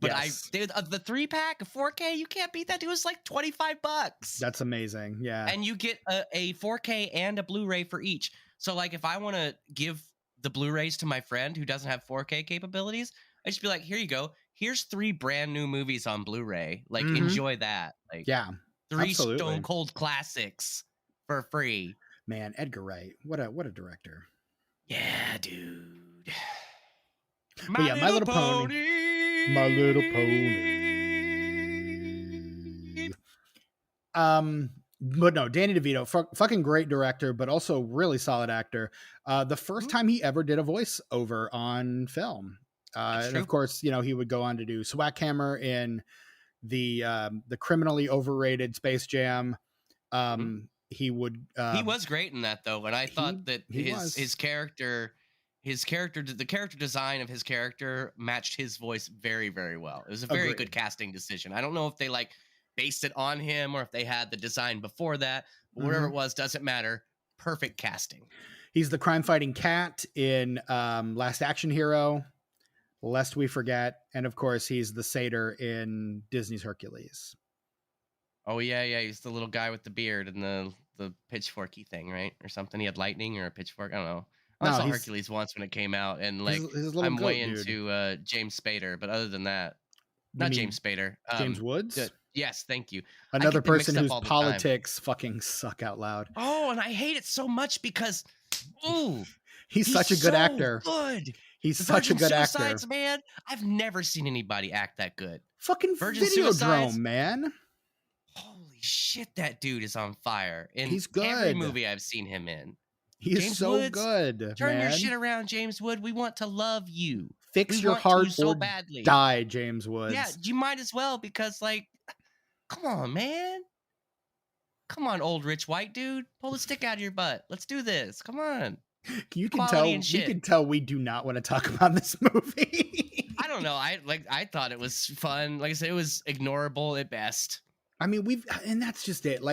But yes. The 3-pack of 4K, you can't beat that, dude. It's like $25. That's amazing. Yeah. And you get a 4K and a Blu-ray for each. So like if I want to give the Blu-rays to my friend who doesn't have 4K capabilities, I just be like, here you go. Here's 3 brand new movies on Blu-ray. Like enjoy that. Like 3 absolutely. Stone Cold classics for free. Man, Edgar Wright. What a director. Yeah, dude. My Little Pony. My Little Pony. But no, Danny DeVito, fucking great director, but also really solid actor. The first time he ever did a voiceover on film. And of course, he would go on to do Swackhammer in the criminally overrated Space Jam. He was great in that though, and I thought that his character. The character design of his character matched his voice very, very well. It was a very good casting decision. I don't know if they based it on him or if they had the design before that. But whatever it was, doesn't matter. Perfect casting. He's the crime-fighting cat in Last Action Hero, lest we forget. And of course, he's the satyr in Disney's Hercules. Oh, yeah. He's the little guy with the beard and the pitchforky thing, right? Or something. He had lightning or a pitchfork. I don't know. I saw Hercules once when it came out, and I'm way into James Spader, but other than that, not James Spader. James Woods? Yes, thank you. Another person whose politics fucking suck out loud. Oh, and I hate it so much because, he's such a good actor. Good. He's such a good actor. Man, I've never seen anybody act that good. Fucking Videodrome, man. Holy shit, that dude is on fire. He's good. Every movie I've seen him in. He's James so Woods, good. Turn your shit around, James Wood. We want to love you. Fix your heart or badly. Die, James Woods. Yeah, you might as well because, come on, man. Come on, old rich white dude. Pull the stick out of your butt. Let's do this. Come on. You can tell we do not want to talk about this movie. I don't know. I thought it was fun. Like I said, it was ignorable at best. I mean, and that's just it.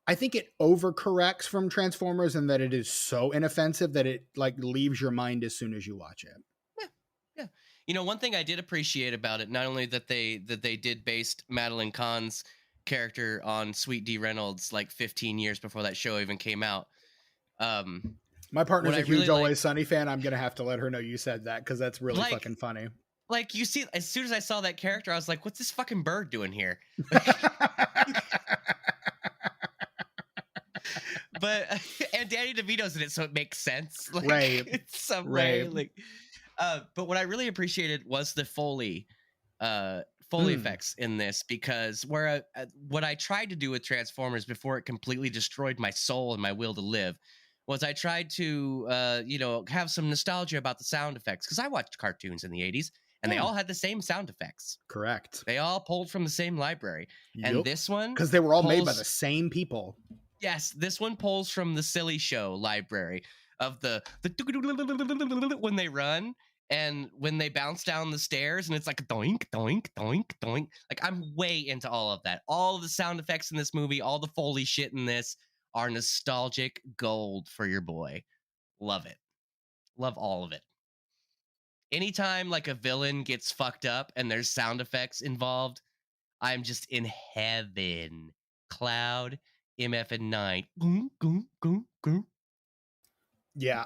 I think it overcorrects from Transformers and that it is so inoffensive that it like leaves your mind as soon as you watch it. Yeah. You know, one thing I did appreciate about it, not only that they did based Madeline Kahn's character on Sweet D Reynolds like 15 years before that show even came out. My partner's a huge Always Sunny fan. I'm gonna have to let her know you said that because that's really fucking funny. Like, you see, as soon as I saw that character, I was like, "What's this fucking bird doing here?" But and Danny DeVito's in it, so it makes sense. Like, right. It's some way. Like, but what I really appreciated was the Foley effects in this, because what I tried to do with Transformers before it completely destroyed my soul and my will to live was I tried to have some nostalgia about the sound effects, because I watched cartoons in the 80s and they all had the same sound effects. Correct. They all pulled from the same library. Yep. And this one, because they were all made by the same people. Yes, this one pulls from the Silly Show library of the when they run and when they bounce down the stairs, and it's like doink, doink, doink, doink. Like, I'm way into all of that. All of the sound effects in this movie, all the Foley shit in this are nostalgic gold for your boy. Love it. Love all of it. Anytime like a villain gets fucked up and there's sound effects involved, I'm just in heaven. Cloud, MF and 9. Yeah,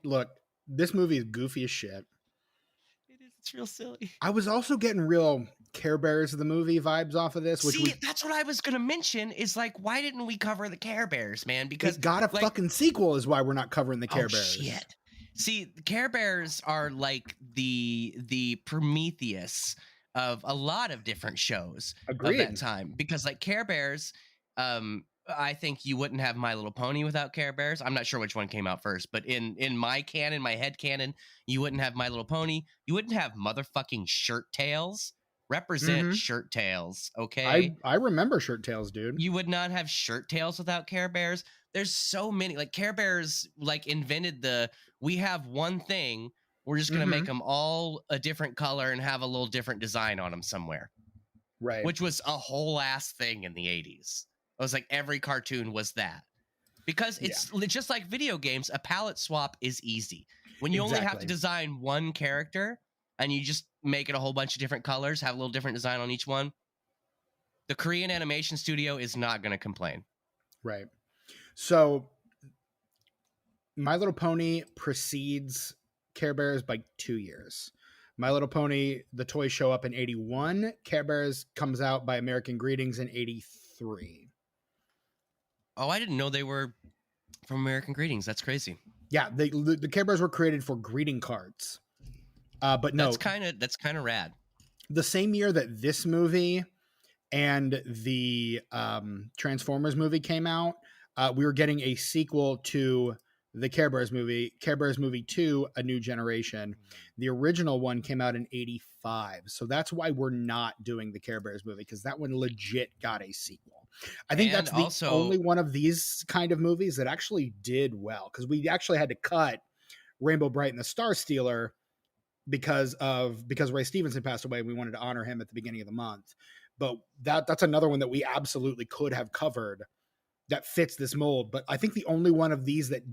look, this movie is goofy as shit. It is. It's real silly. I was also getting real Care Bears of the movie vibes off of this. That's what I was going to mention, is like, why didn't we cover the Care Bears, man? Because it got a fucking sequel is why we're not covering the Care Bears. Shit. See, the Care Bears are like the Prometheus of a lot of different shows of that time, because like Care Bears, I think you wouldn't have My Little Pony without Care Bears. I'm not sure which one came out first, but in my canon, my head canon, you wouldn't have My Little Pony. You wouldn't have motherfucking Shirt Tails. Represent Shirt Tails, okay? I remember Shirt Tails, dude. You would not have Shirt Tails without Care Bears. There's so many, like, Care Bears like invented we have one thing, we're just gonna make them all a different color and have a little different design on them somewhere, right? Which was a whole ass thing in the 80s. It was like every cartoon was that, because it's just like video games. A palette swap is easy when you only have to design one character and you just make it a whole bunch of different colors, have a little different design on each one. The Korean animation studio is not going to complain. Right. So My Little Pony precedes Care Bears by 2 years. My Little Pony, the toys show up in 81. Care Bears comes out by American Greetings in 83. Oh, I didn't know they were from American Greetings. That's crazy. Yeah, the Care Bears were created for greeting cards. But no, that's kind of rad. The same year that this movie and the Transformers movie came out, we were getting a sequel to the Care Bears movie, Care Bears Movie 2, A New Generation. The original one came out in 85. So that's why we're not doing the Care Bears movie, because that one legit got a sequel. I think that's the only one of these kind of movies that actually did well, because we actually had to cut Rainbow Bright and the Star Stealer because Ray Stevenson passed away. We wanted to honor him at the beginning of the month. But that's another one that we absolutely could have covered that fits this mold. But I think the only one of these that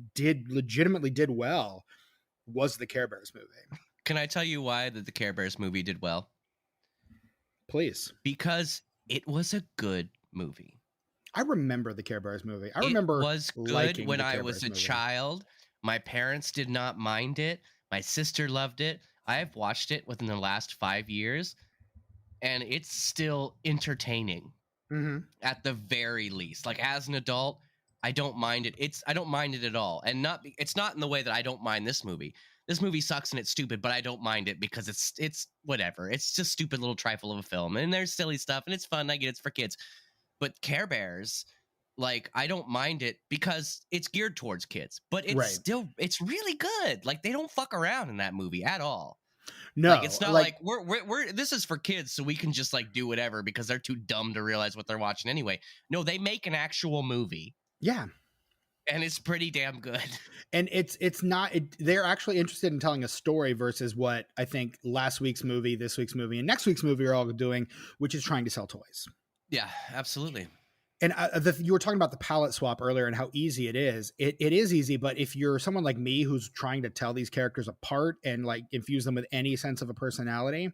legitimately did well was the Care Bears movie. Can I tell you why the Care Bears movie did well? Please. Because it was a good movie. I remember the Care Bears movie. I remember it was good when I was a child. My parents did not mind it. My sister loved it. I've watched it within the last 5 years, and it's still entertaining. At the very least. Like, as an adult, I don't mind it. I don't mind it at all. And it's not in the way that I don't mind this movie. This movie sucks and it's stupid, but I don't mind it because it's whatever. It's just stupid little trifle of a film, and there's silly stuff, and it's fun. I get it's for kids. But Care Bears, like, I don't mind it because it's geared towards kids, but it's really good. Like, they don't fuck around in that movie at all. No, like, it's not like we're this is for kids, so we can just like do whatever because they're too dumb to realize what they're watching anyway. No, they make an actual movie. Yeah. And it's pretty damn good. And they're actually interested in telling a story versus what I think last week's movie, this week's movie, and next week's movie are all doing, which is trying to sell toys. Yeah, absolutely. And you were talking about the palette swap earlier and how easy it is. It is easy, but if you're someone like me who's trying to tell these characters apart and like infuse them with any sense of a personality,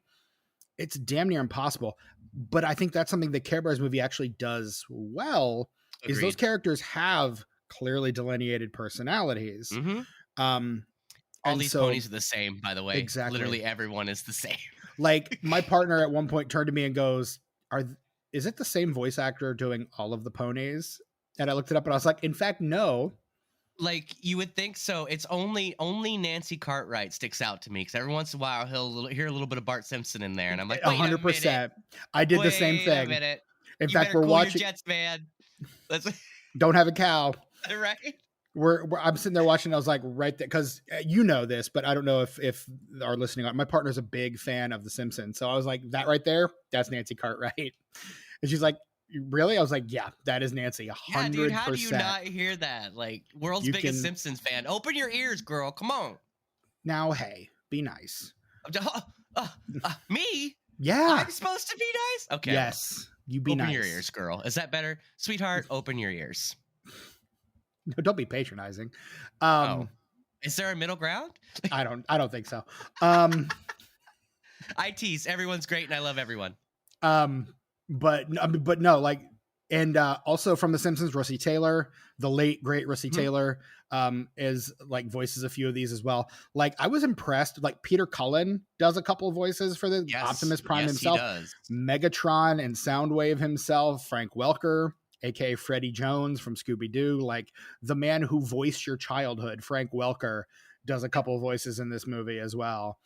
it's damn near impossible. But I think that's something that Care Bears movie actually does well. Agreed. Is those characters have clearly delineated personalities. Mm-hmm. All these ponies are the same, by the way. Exactly. Literally everyone is the same. Like my partner at one point turned to me and goes, is it the same voice actor doing all of the ponies? And I looked it up and I was like, in fact, no. Like you would think so. It's only Nancy Cartwright sticks out to me because every once in a while he'll hear a little bit of Bart Simpson in there, and I'm like, 100%. I did the same thing. In fact, we're watching Jets, man. Don't have a cow, right? I'm sitting there watching. I was like, right there, because you know this, but I don't know if our listening. My partner's a big fan of The Simpsons, so I was like, that right there, that's Nancy Cartwright. And she's like, really? I was like, yeah, that is Nancy. 100%. Yeah, dude, how do you not hear that? Like, world's biggest Simpsons fan. Open your ears, girl. Come on. Now, hey, be nice. Me? Yeah. I'm supposed to be nice? Okay. Yes, you be nice. Open your ears, girl. Is that better? Sweetheart, open your ears. No, don't be patronizing. Is there a middle ground? I don't think so. I tease. Everyone's great, and I love everyone. But no, like, and also from The Simpsons, Russie Taylor, the late great Russie Taylor, is like voices a few of these as well. Like I was impressed. Like Peter Cullen does a couple of voices for the Optimus Prime himself. He does. Megatron and Soundwave himself. Frank Welker, aka Freddie Jones from Scooby-Doo, like the man who voiced your childhood, Frank Welker, does a couple of voices in this movie as well.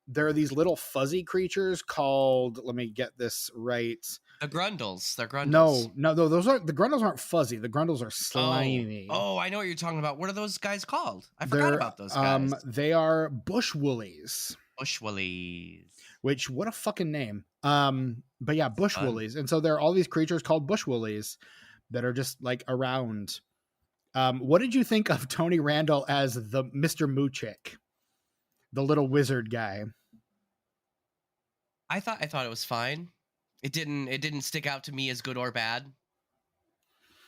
There are these little fuzzy creatures called, let me get this right. The Grundles. They're Grundles. No, those aren't, the Grundles aren't fuzzy. The Grundles are slimy. Oh, I know what you're talking about. What are those guys called? I forgot about those guys. They are Bushwoolies. Bushwoolies. Which, what a fucking name. But yeah, Bushwoolies. And so there are all these creatures called Bushwoolies that are just like around. What did you think of Tony Randall as the Mr. Moochick? The little wizard guy. I thought it was fine. It didn't stick out to me as good or bad.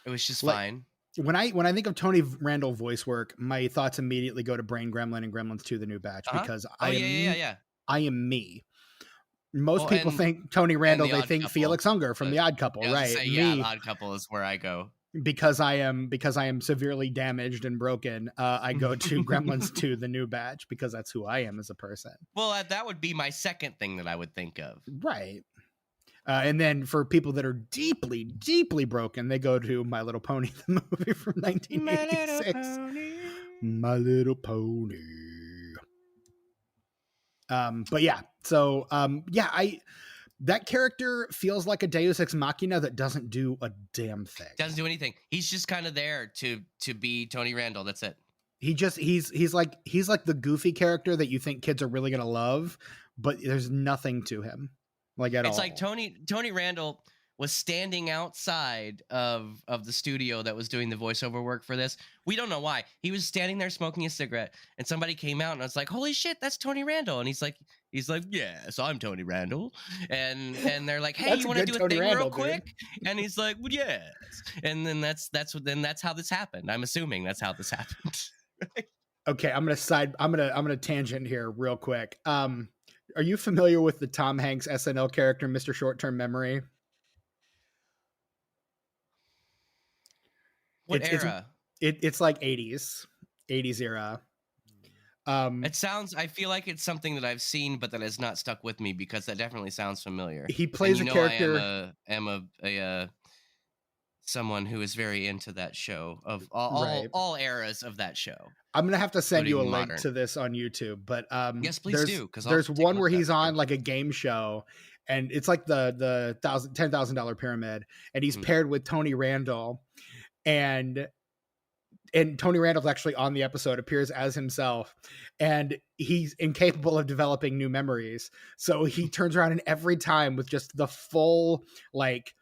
It was just fine. When I think of Tony Randall voice work, my thoughts immediately go to Brain Gremlin and Gremlins 2: The New Batch because I am me. Most people think Tony Randall, they think Felix Unger from The Odd Couple, right? The Odd Couple is where I go. Because I am severely damaged and broken, I go to Gremlins 2: The New Batch because that's who I am as a person. Well, that would be my second thing that I would think of. Right. And then for people that are deeply, deeply broken, they go to My Little Pony, the movie from 1986. My Little Pony. But yeah, so that character feels like a Deus Ex Machina that doesn't do a damn thing. Doesn't do anything. He's just kind of there to be Tony Randall. That's it. He's like the goofy character that you think kids are really gonna love, but there's nothing to him, like at all. It's like Tony Randall was standing outside of the studio that was doing the voiceover work for this. We don't know why. He was standing there smoking a cigarette, and somebody came out and I was like, "Holy shit, that's Tony Randall!" And he's like, "Yes, I'm Tony Randall." And they're like, "Hey, you want to do a Tony thing Randall, real quick?" And he's like, "Well, yes." And then that's how this happened. I'm assuming that's how this happened. Okay, I'm gonna tangent here real quick. Are you familiar with the Tom Hanks SNL character, Mr. Short-Term Memory? What era? It's like 80s era. I feel like it's something that I've seen, but that has not stuck with me because that definitely sounds familiar. He plays a character. I am a someone who is very into that show of all eras of that show. I'm gonna have to send you a link to this on YouTube, but yes, please do. Because there's one where he's on like a game show, and it's like the $10,000 pyramid, and he's paired with Tony Randall. And Tony Randall's actually on the episode, appears as himself, and he's incapable of developing new memories. So he turns around and every time with just the full like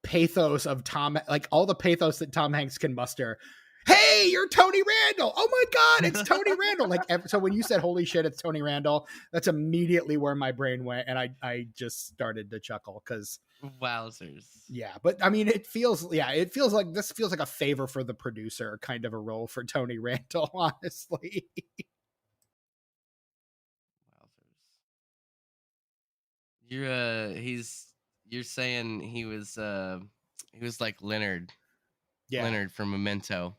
pathos of Tom, like all the pathos that Tom Hanks can muster, hey, you're Tony Randall. Oh my God, it's Tony Randall. Like, so when you said, holy shit, it's Tony Randall, that's immediately where my brain went. And I just started to chuckle because wowzers. Yeah. But I mean, it feels like this feels like a favor for the producer, kind of a role for Tony Randall, honestly. Wowzers. You're saying he was like Leonard. Yeah. Leonard from Memento.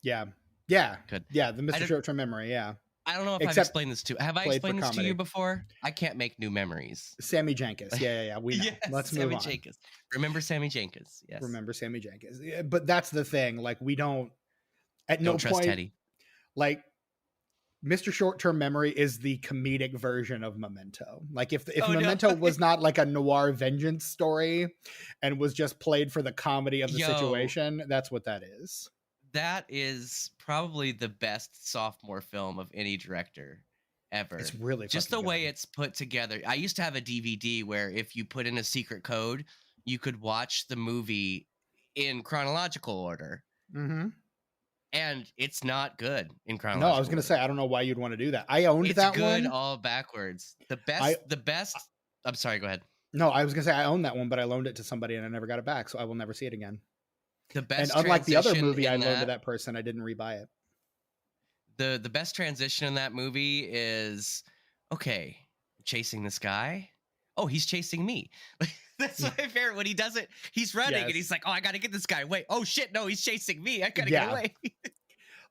Yeah. Good. Yeah, the Mr. Short-Term Memory, yeah. I don't know if I've explained this to you. Have I explained this to you before? I can't make new memories. Sammy Jenkins. Yeah. We know. Yes, let's move on. Jenkins. Remember Sammy Jenkins. Yes. Remember Sammy Jenkins. Yeah, but that's the thing. Like, we don't no trust point, Teddy. Like, Mr. Short-Term Memory is the comedic version of Memento. Like, if Memento was not like a noir vengeance story and was just played for the comedy of the situation, that's what that is. That is probably the best sophomore film of any director ever. It's really just the way it's put together. I used to have a DVD where if you put in a secret code, you could watch the movie in chronological order. Mm-hmm. And it's not good in chronological order. No, I was going to say, I don't know why you'd want to do that. I owned that one. It's good all backwards. The best. I'm sorry, go ahead. No, I was going to say I owned that one, but I loaned it to somebody and I never got it back, so I will never see it again. The best, and unlike the other movie I loaned to that person, I didn't rebuy it. The best transition in that movie is, okay, chasing this guy. Oh, he's chasing me. That's my favorite. When he does it, he's running and he's like, oh, I got to get this guy. Wait, oh shit, no, he's chasing me. I got to get away.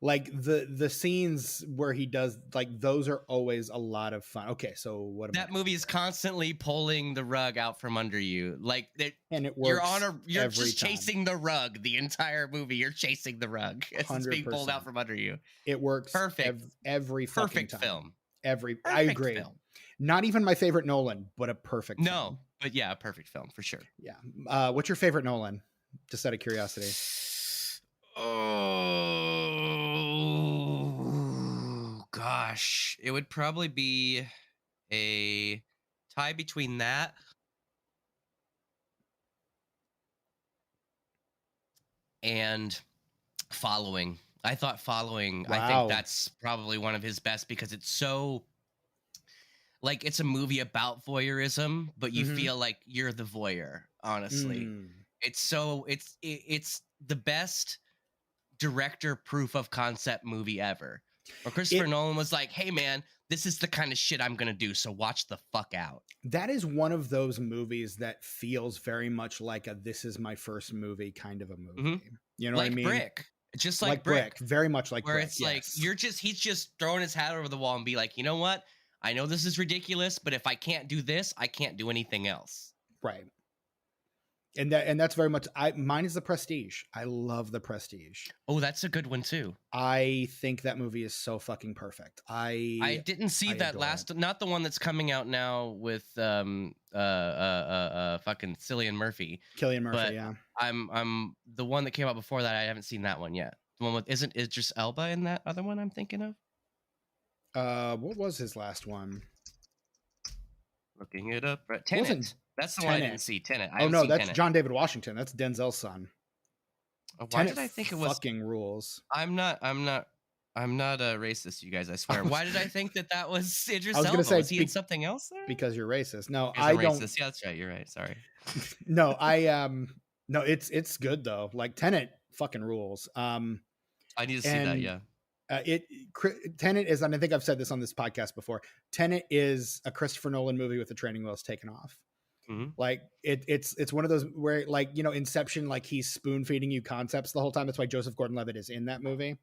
Like the scenes where he does, like, those are always a lot of fun. Okay, so what that movie is constantly pulling the rug out from under you, like and it works. You're just chasing the rug the entire movie. You're chasing the rug. It's being pulled out from under you. It works perfect every fucking time. Film. I agree. Film. Not even my favorite Nolan, but a perfect. No, but yeah, a perfect film for sure. Yeah. What's your favorite Nolan? Just out of curiosity. Oh gosh, it would probably be a tie between that and Following. I thought Following. Wow. I think that's probably one of his best because it's so like it's a movie about voyeurism, but you feel like you're the voyeur. Honestly, it's the best director proof of concept movie ever. Or Christopher Nolan was like, hey man, this is the kind of shit I'm gonna do, so watch the fuck out. That is one of those movies that feels very much like a this is my first movie kind of a movie. You know like what I mean? Brick. Just like Brick. Very much like where Brick. It's like he's just throwing his hat over the wall and be like, you know what? I know this is ridiculous, but if I can't do this, I can't do anything else. Right. And that's very much mine is The Prestige. I love The Prestige. Oh, that's a good one too. I think that movie is so fucking perfect. I didn't see that last, not the one that's coming out now with fucking Cillian Murphy. But yeah. I'm the one that came out before that. I haven't seen that one yet. The one with isn't Idris Elba in that other one I'm thinking of? What was his last one? Looking it up. Tenet. That's the one I didn't see. Tenet. Oh no, that's Tenet. John David Washington. That's Denzel's son. Why Tenet did I think it was fucking rules? I'm not a racist, you guys. I swear. Why did I think that was Idris Elba? I was going to say, was he in something else there? Because you're racist. No, I don't. Racist. Yeah, that's right. You're right. Sorry. No, no, it's good though. Like Tenet fucking rules. I need to see that. Yeah. Tenet is, and I think I've said this on this podcast before. Tenet is a Christopher Nolan movie with the training wheels taken off. Like it's one of those where, like, you know, Inception, like he's spoon feeding you concepts the whole time. That's why Joseph Gordon-Levitt is in that movie,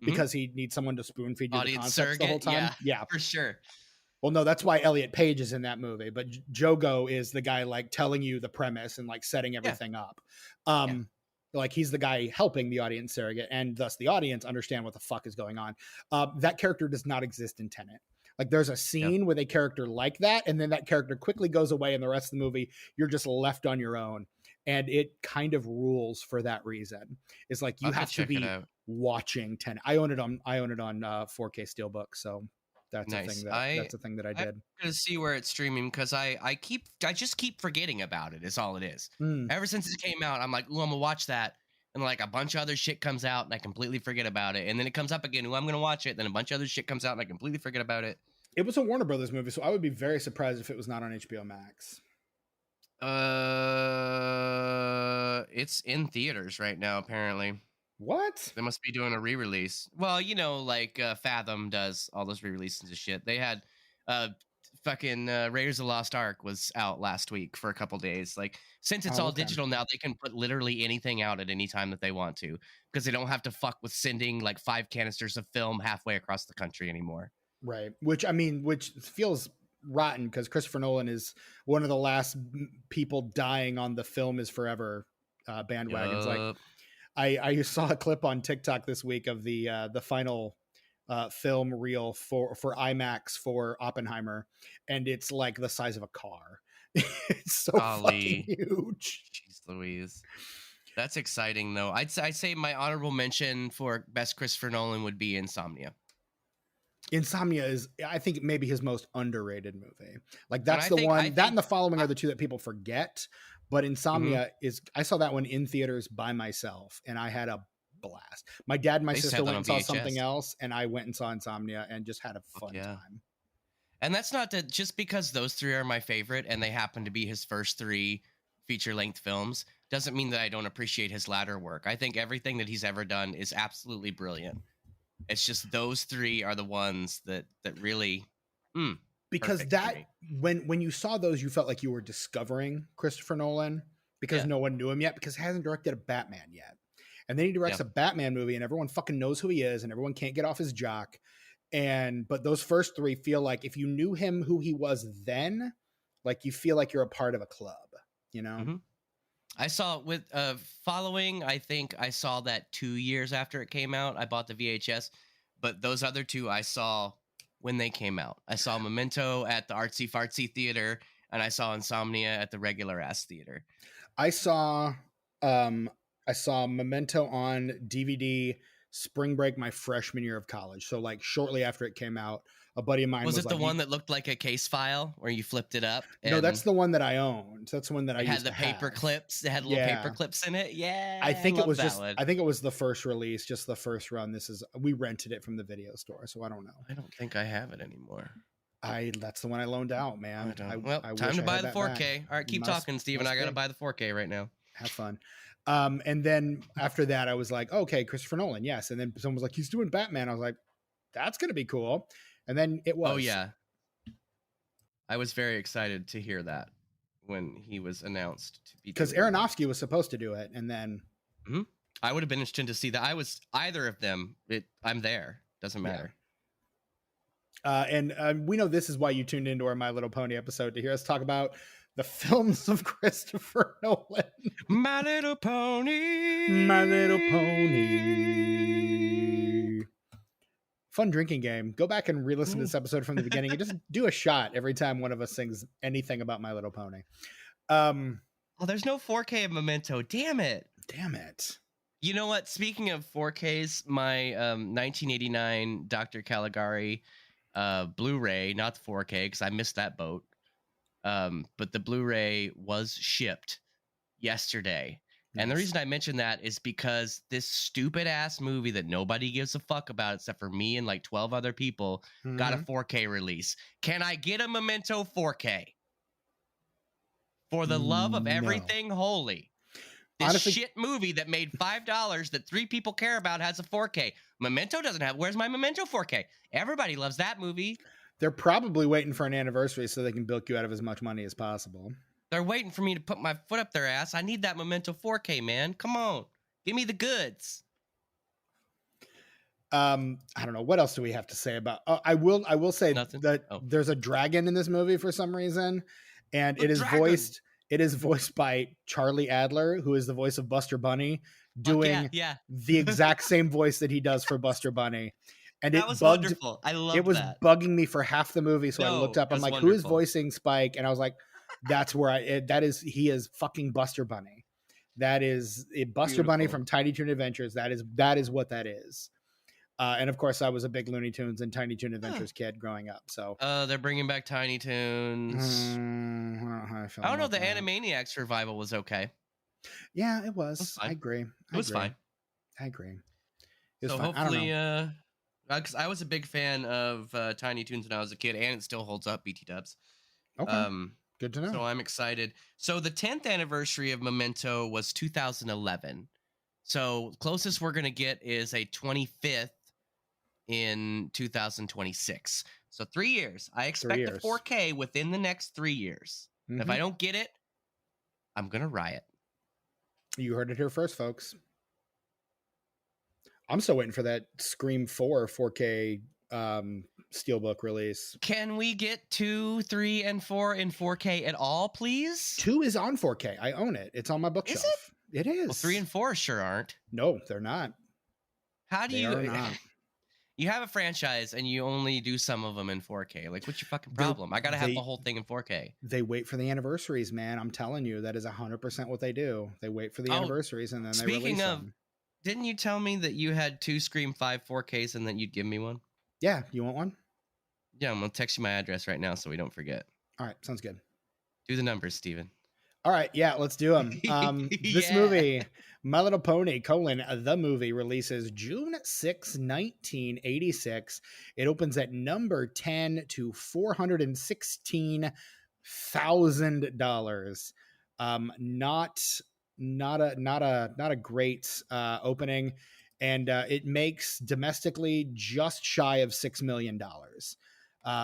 because he needs someone to spoon feed you the concepts surrogate, the whole time. Yeah, for sure. Well, no, that's why Elliot Page is in that movie, but Jogo is the guy like telling you the premise and like setting everything up. Like he's the guy helping the audience surrogate, and thus the audience understand what the fuck is going on. That character does not exist in Tenet. Like there's a scene with a character like that, and then that character quickly goes away, and the rest of the movie, you're just left on your own. And it kind of rules for that reason. It's like you have to be watching Tenet. I own it on 4K Steelbook, so that's a thing that I did. I'm gonna see where it's streaming because I just keep forgetting about it. Is all it is. Ever since it came out, I'm like, ooh, I'm gonna watch that, and like a bunch of other shit comes out and I completely forget about it, and then it comes up again. I'm gonna watch it. Then a bunch of other shit comes out and I completely forget about it. It was a Warner Brothers movie, so I would be very surprised if it was not on HBO Max. It's in theaters right now, apparently. What? They must be doing a re-release. Well, you know, like Fathom does all those re-releases of shit. They had fucking Raiders of the Lost Ark was out last week for a couple days. Like, since it's all digital now, they can put literally anything out at any time that they want to, because they don't have to fuck with sending like 5 canisters of film halfway across the country anymore. Right. Which feels rotten, because Christopher Nolan is one of the last people dying on the film is forever bandwagons. Like, I saw a clip on TikTok this week of the final film reel for IMAX for Oppenheimer, and it's like the size of a car. It's so fucking huge. Jeez Louise. That's exciting though. I'd say my honorable mention for best Christopher Nolan would be Insomnia. Insomnia is, I think, maybe his most underrated movie. Like, that's the one. That and The Following are the two that people forget. But Insomnia is, I saw that one in theaters by myself, and I had a blast. My dad and my sister went and saw something else, and I went and saw Insomnia and just had a fun time. And that's not just because those 3 are my favorite and they happen to be his first 3 feature-length films, doesn't mean that I don't appreciate his latter work. I think everything that he's ever done is absolutely brilliant. It's just those 3 are the ones that really because that when you saw those, you felt like you were discovering Christopher Nolan, because no one knew him yet, because he hasn't directed a Batman yet. And then he directs a Batman movie and everyone fucking knows who he is and everyone can't get off his jock. But those first 3 feel like, if you knew him who he was then, like, you feel like you're a part of a club, you know? Mm-hmm. I saw with Following, I think I saw that 2 years after it came out. I bought the VHS, but those other 2 I saw when they came out. I saw Memento at the Artsy Fartsy Theater, and I saw Insomnia at the regular ass theater. I saw Memento on DVD spring break my freshman year of college. So like shortly after it came out, a buddy of mine was it the one that looked like a case file where you flipped it up? No, that's the one that I owned. That's the one that I used had the paper clips. It had little paper clips in it. Yeah, I think it was I think it was the first release, just the first run. We rented it from the video store, so I don't know. I don't think I have it anymore. That's the one I loaned out, man. Time to buy the 4K. All right, keep talking, Steven. I got to buy the 4K right now. Have fun. And then after that, I was like, okay, Christopher Nolan, yes. And then someone was like, he's doing Batman. I was like, that's going to be cool. And then it was. Oh, yeah. I was very excited to hear that when he was announced to be. Because Aronofsky was supposed to do it. And then. Mm-hmm. I would have been interested to see that. I was either of them. I'm there. Doesn't matter. Yeah. And we know this is why you tuned into our My Little Pony episode, to hear us talk about the films of Christopher Nolan. My Little Pony. My Little Pony. Fun drinking game. Go back and re-listen to this episode from the beginning and just do a shot every time one of us sings anything about My Little Pony. There's no 4K of Memento. Damn it. You know what? Speaking of 4Ks, my 1989 Dr. Caligari Blu-ray, not the 4K, because I missed that boat. But the Blu-ray was shipped yesterday. Nice. And the reason I mention that is because this stupid ass movie that nobody gives a fuck about except for me and like 12 other people got a 4K release. Can I get a Memento 4K? For the love of everything holy. This honestly, shit movie that made $5 that 3 people care about has a 4K. Memento doesn't have. Where's my Memento 4K? Everybody loves that movie. They're probably waiting for an anniversary so they can bilk you out of as much money as possible. They're waiting for me to put my foot up their ass. I need that Memento 4K, man. Come on. Give me the goods. I don't know. What else do we have to say about... I will say that there's a dragon in this movie for some reason. And it is voiced by Charlie Adler, who is the voice of Buster Bunny, doing the exact same voice that he does for Buster Bunny. And that was wonderful. I love it. It was bugging me for half the movie, so I looked up. I'm like, who is voicing Spike? And I was like, that's where he is fucking Buster Bunny. That is Buster Bunny from Tiny Toon Adventures. That is what that is. And of course, I was a big Looney Tunes and Tiny Toon Adventures kid growing up. So they're bringing back Tiny Toons. I don't know. The Animaniacs revival was okay. Yeah, it was. I agree. It was fine. I agree. It was fine. Hopefully, because I was a big fan of Tiny Toons when I was a kid, and it still holds up. BT Dubs. Okay. Good to know. So I'm excited. So the 10th anniversary of Memento was 2011. So closest we're gonna get is a 25th in 2026. So 3 years. I expect a 4K within the next 3 years. Mm-hmm. If I don't get it, I'm gonna riot. You heard it here first, folks. I'm still waiting for that Scream 4 4K Steelbook release. Can we get 2, 3, and 4 in 4K at all, please? 2 is on 4K. I own it. It's on my bookshelf. Is it? It is. Well, 3 and 4 sure aren't. No, they're not. How do you? You have a franchise and you only do some of them in 4K. Like, what's your fucking problem? I gotta have the whole thing in 4K. They wait for the anniversaries, man. I'm telling you, that is 100% what they do. They wait for the anniversaries and then they release them. Didn't you tell me that you had 2 Scream 5 4Ks and that you'd give me one? Yeah, you want one? Yeah, I'm gonna text you my address right now so we don't forget. All right, sounds good. Do the numbers, Steven. All right, yeah, let's do them. This movie, My Little Pony, the movie, releases June 6, 1986. It opens at number 10 to $416,000. Not a great opening, and it makes domestically just shy of $6 million.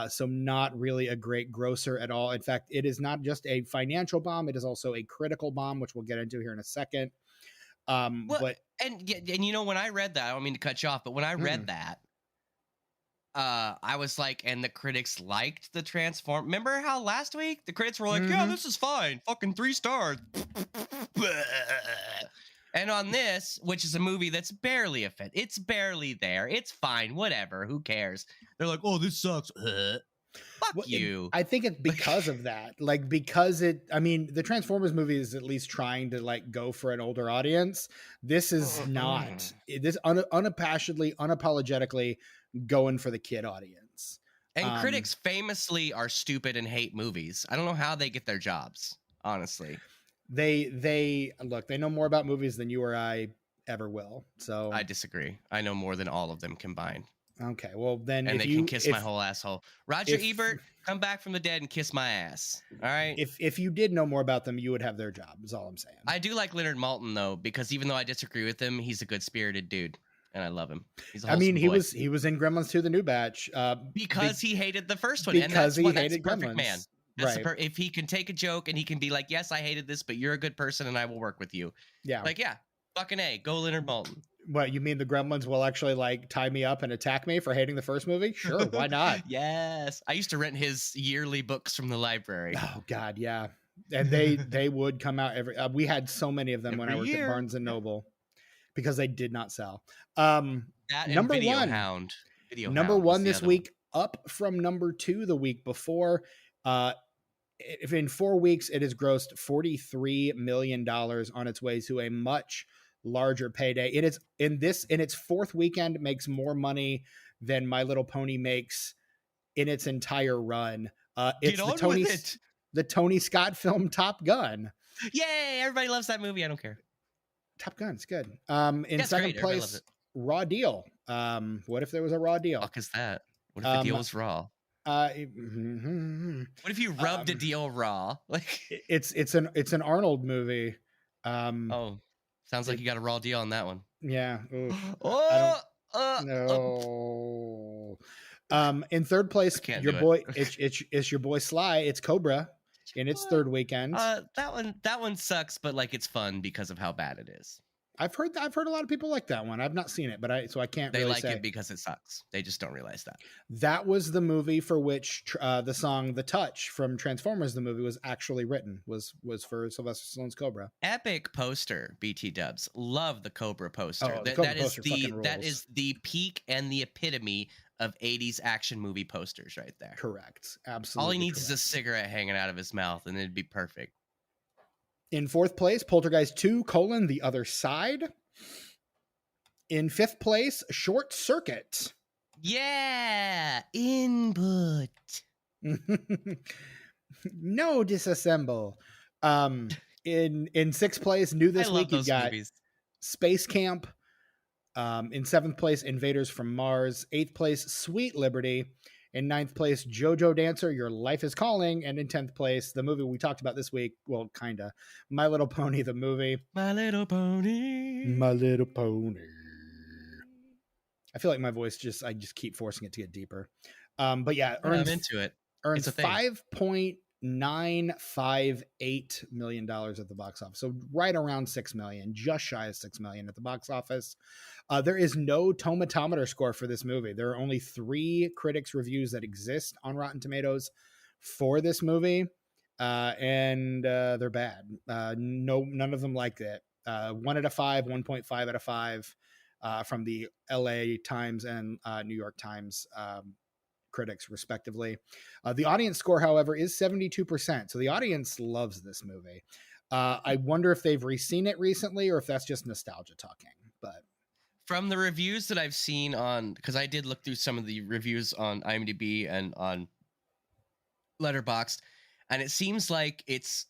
So not really a great grosser at all. In fact, it is not just a financial bomb; it is also a critical bomb, which we'll get into here in a second. But you know, when I read that, I don't mean to cut you off, but when I read that, I was like, and the critics liked the transform. Remember how last week the critics were like, yeah, this is fine, fucking 3 stars. And on this, which is a movie that's barely a fit, it's barely there. It's fine, whatever. Who cares? They're like, oh, this sucks. Fuck you. I think it's because of that. Like, because the Transformers movie is at least trying to like go for an older audience. This is not. This unapologetically going for the kid audience. And critics famously are stupid and hate movies. I don't know how they get their jobs, honestly. They know more about movies than you or I ever will. So I disagree. I know more than all of them combined. Okay, well then, and they can kiss my whole asshole. Roger Ebert, come back from the dead and kiss my ass. All right. If you did know more about them, you would have their job. Is all I'm saying. I do like Leonard Maltin though, because even though I disagree with him, he's a good spirited dude, and I love him. He's a wholesome boy. He was in Gremlins 2: The New Batch because he hated the first one. Because and he hated that's perfect Gremlins. Man. That's right. If he can take a joke and he can be like, yes, I hated this, but you're a good person and I will work with you. Yeah. Like, yeah, fucking A, go Leonard Maltin. What, you mean the Gremlins will actually like tie me up and attack me for hating the first movie? Sure, why not? Yes. I used to rent his yearly books from the library. Oh God, yeah. And they would come out every we had so many of them when I worked at Barnes and Noble because they did not sell. That number and Video one. Hound. Video number Hound one this week, up from number 2 the week before. If in 4 weeks it has grossed $43 million on its way to a much larger payday. It is in its 4th weekend makes more money than My Little Pony makes in its entire run. It's the Tony Scott film Top Gun. Yay! Everybody loves that movie. I don't care. Top Gun, it's good. In second place, Raw Deal. What if there was a Raw Deal? What the fuck is that? What if the deal was raw? What if you rubbed a deal raw? Like it's an Arnold movie. Sounds like you got a raw deal on that one. Yeah. No. In third place, your boy, it's your boy Sly. It's Cobra in its 3rd weekend. That one sucks, but like it's fun because of how bad it is. I've heard a lot of people like that one. I've not seen it, but I can't. They really like say. It because it sucks. They just don't realize that. That was the movie for which the song "The Touch" from Transformers the movie was actually written. Was for Sylvester Stallone's Cobra. Epic poster, BT Dubs. Love the Cobra poster. Oh, the Cobra poster that is the peak and the epitome of 80s action movie posters right there. Correct. Absolutely. All he needs is a cigarette hanging out of his mouth, and it'd be perfect. In 4th place, Poltergeist 2: The Other Side. In 5th place, Short Circuit. Yeah, input. No disassemble. In sixth place, new this week, you've got movies. Space Camp. In seventh place, Invaders from Mars. Eighth place, Sweet Liberty. In ninth place, JoJo Dancer, Your Life is Calling. And in 10th place, the movie we talked about this week, well, kind of, My Little Pony, the movie. My Little Pony. My Little Pony. I feel like my voice I just keep forcing it to get deeper. But yeah, I'm into it. Earns $5.958 million at the box office. So right around $6 million, just shy of $6 million at the box office. There is no tomatometer score for this movie. There are only 3 critics reviews that exist on Rotten Tomatoes for this movie. And they're bad. None of them like it. 1 out of 5, 1.5 out of 5 from the LA Times and New York Times critics, respectively. The audience score, however, is 72%. So the audience loves this movie. I wonder if they've re-seen it recently or if that's just nostalgia talking. But from the reviews that I've seen on, because I did look through some of the reviews on IMDb and on Letterboxd, and it seems like it's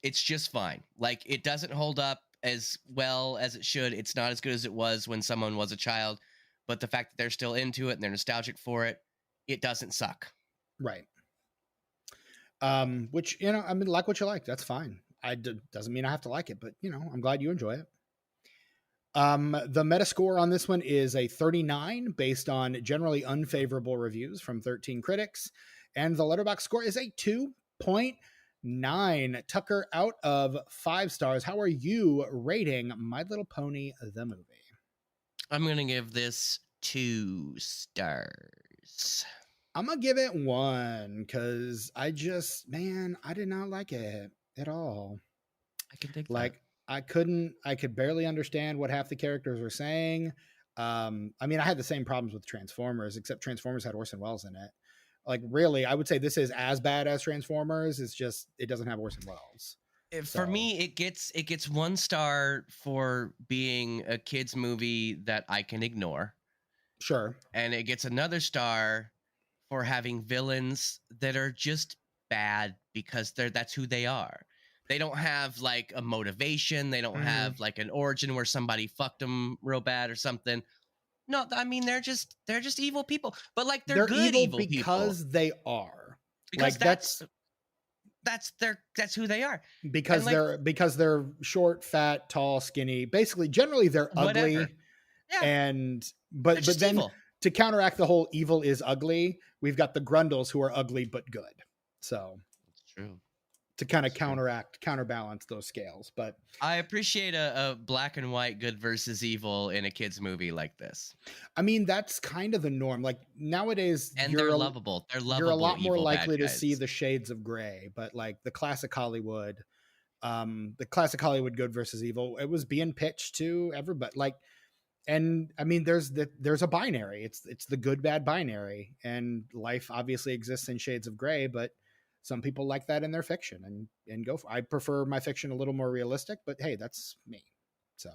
just fine. Like, it doesn't hold up as well as it should. It's not as good as it was when someone was a child, but the fact that they're still into it and they're nostalgic for it, it doesn't suck. Right. Which, I mean, like what you like. That's fine. Doesn't mean I have to like it, but I'm glad you enjoy it. The Metascore on this one is a 39 based on generally unfavorable reviews from 13 critics. And the Letterboxd score is a 2.9. Tucker, out of 5 stars, how are you rating My Little Pony, the movie? I'm going to give this 2 stars. I'm going to give it 1 because I did not like it at all. I can dig that. I could barely understand what half the characters were saying. I mean, I had the same problems with Transformers, except Transformers had Orson Welles in it. Like, really, I would say this is as bad as Transformers. It's just, it doesn't have Orson Welles. For me, it gets 1 star for being a kid's movie that I can ignore. Sure. And it gets another star for having villains that are just bad because that's who they are. They don't have like a motivation. They don't have like an origin where somebody fucked them real bad or something. No, I mean, they're just evil people, but like they're good evil because people. they are. Because like that's who they are. Because they're short, fat, tall, skinny. Basically, generally they're ugly. Yeah. But then evil. To counteract the whole evil is ugly, we've got the Grundles who are ugly but good. So it's true. To kind of counterbalance those scales. But I appreciate a black and white good versus evil in a kid's movie like this. I mean, that's kind of the norm. Like nowadays, and they're lovable. They're lovable. You're a lot more likely to see the shades of gray. But like the classic Hollywood good versus evil, it was being pitched to everybody. Like, and I mean, there's a binary. It's the good bad binary, and life obviously exists in shades of gray, but some people like that in their fiction and go for it. I prefer my fiction a little more realistic, but hey, that's me. So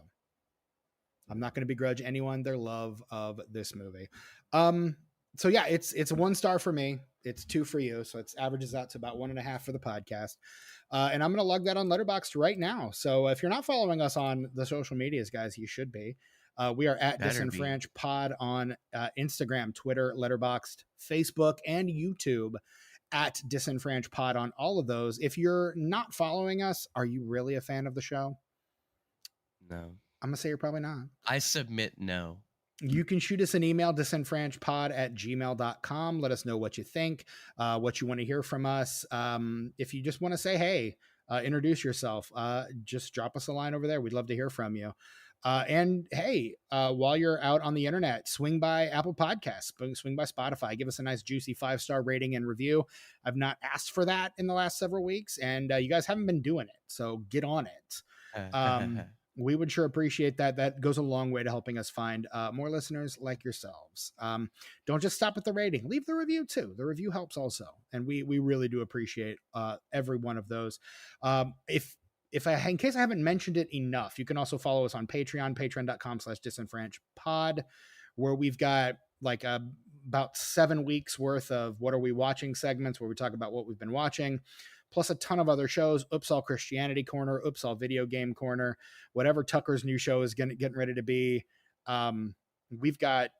I'm not going to begrudge anyone their love of this movie. So yeah, it's a 1 star for me. It's 2 for you. So it averages out to about 1.5 for the podcast. And I'm going to log that on Letterboxd right now. So if you're not following us on the social medias, guys, you should be. We are at Disenfranch Pod on Instagram, Twitter, Letterboxd, Facebook, and YouTube. At Disenfranch Pod on all of those. If you're not following us, are you really a fan of the show? No. I'm gonna say you're probably not. I submit no. You can shoot us an email, disenfranchpod@gmail.com. Let us know what you think, what you want to hear from us. If you just want to say, hey, introduce yourself, just drop us a line over there. We'd love to hear from you. And hey, while you're out on the internet, swing by Apple Podcasts, swing by Spotify, give us a nice juicy 5-star rating and review. I've not asked for that in the last several weeks, and you guys haven't been doing it, so get on it. We would sure appreciate that. That goes a long way to helping us find more listeners like yourselves. Don't just stop at the rating. Leave the review too. The review helps also, and we really do appreciate every one of those. In case I haven't mentioned it enough, you can also follow us on Patreon, patreon.com/disenfranchpod, where we've got like about 7 weeks worth of what are we watching segments where we talk about what we've been watching. plus a ton of other shows. Oops All Christianity Corner, Oops All Video Game Corner, whatever Tucker's new show is getting ready to be. We've got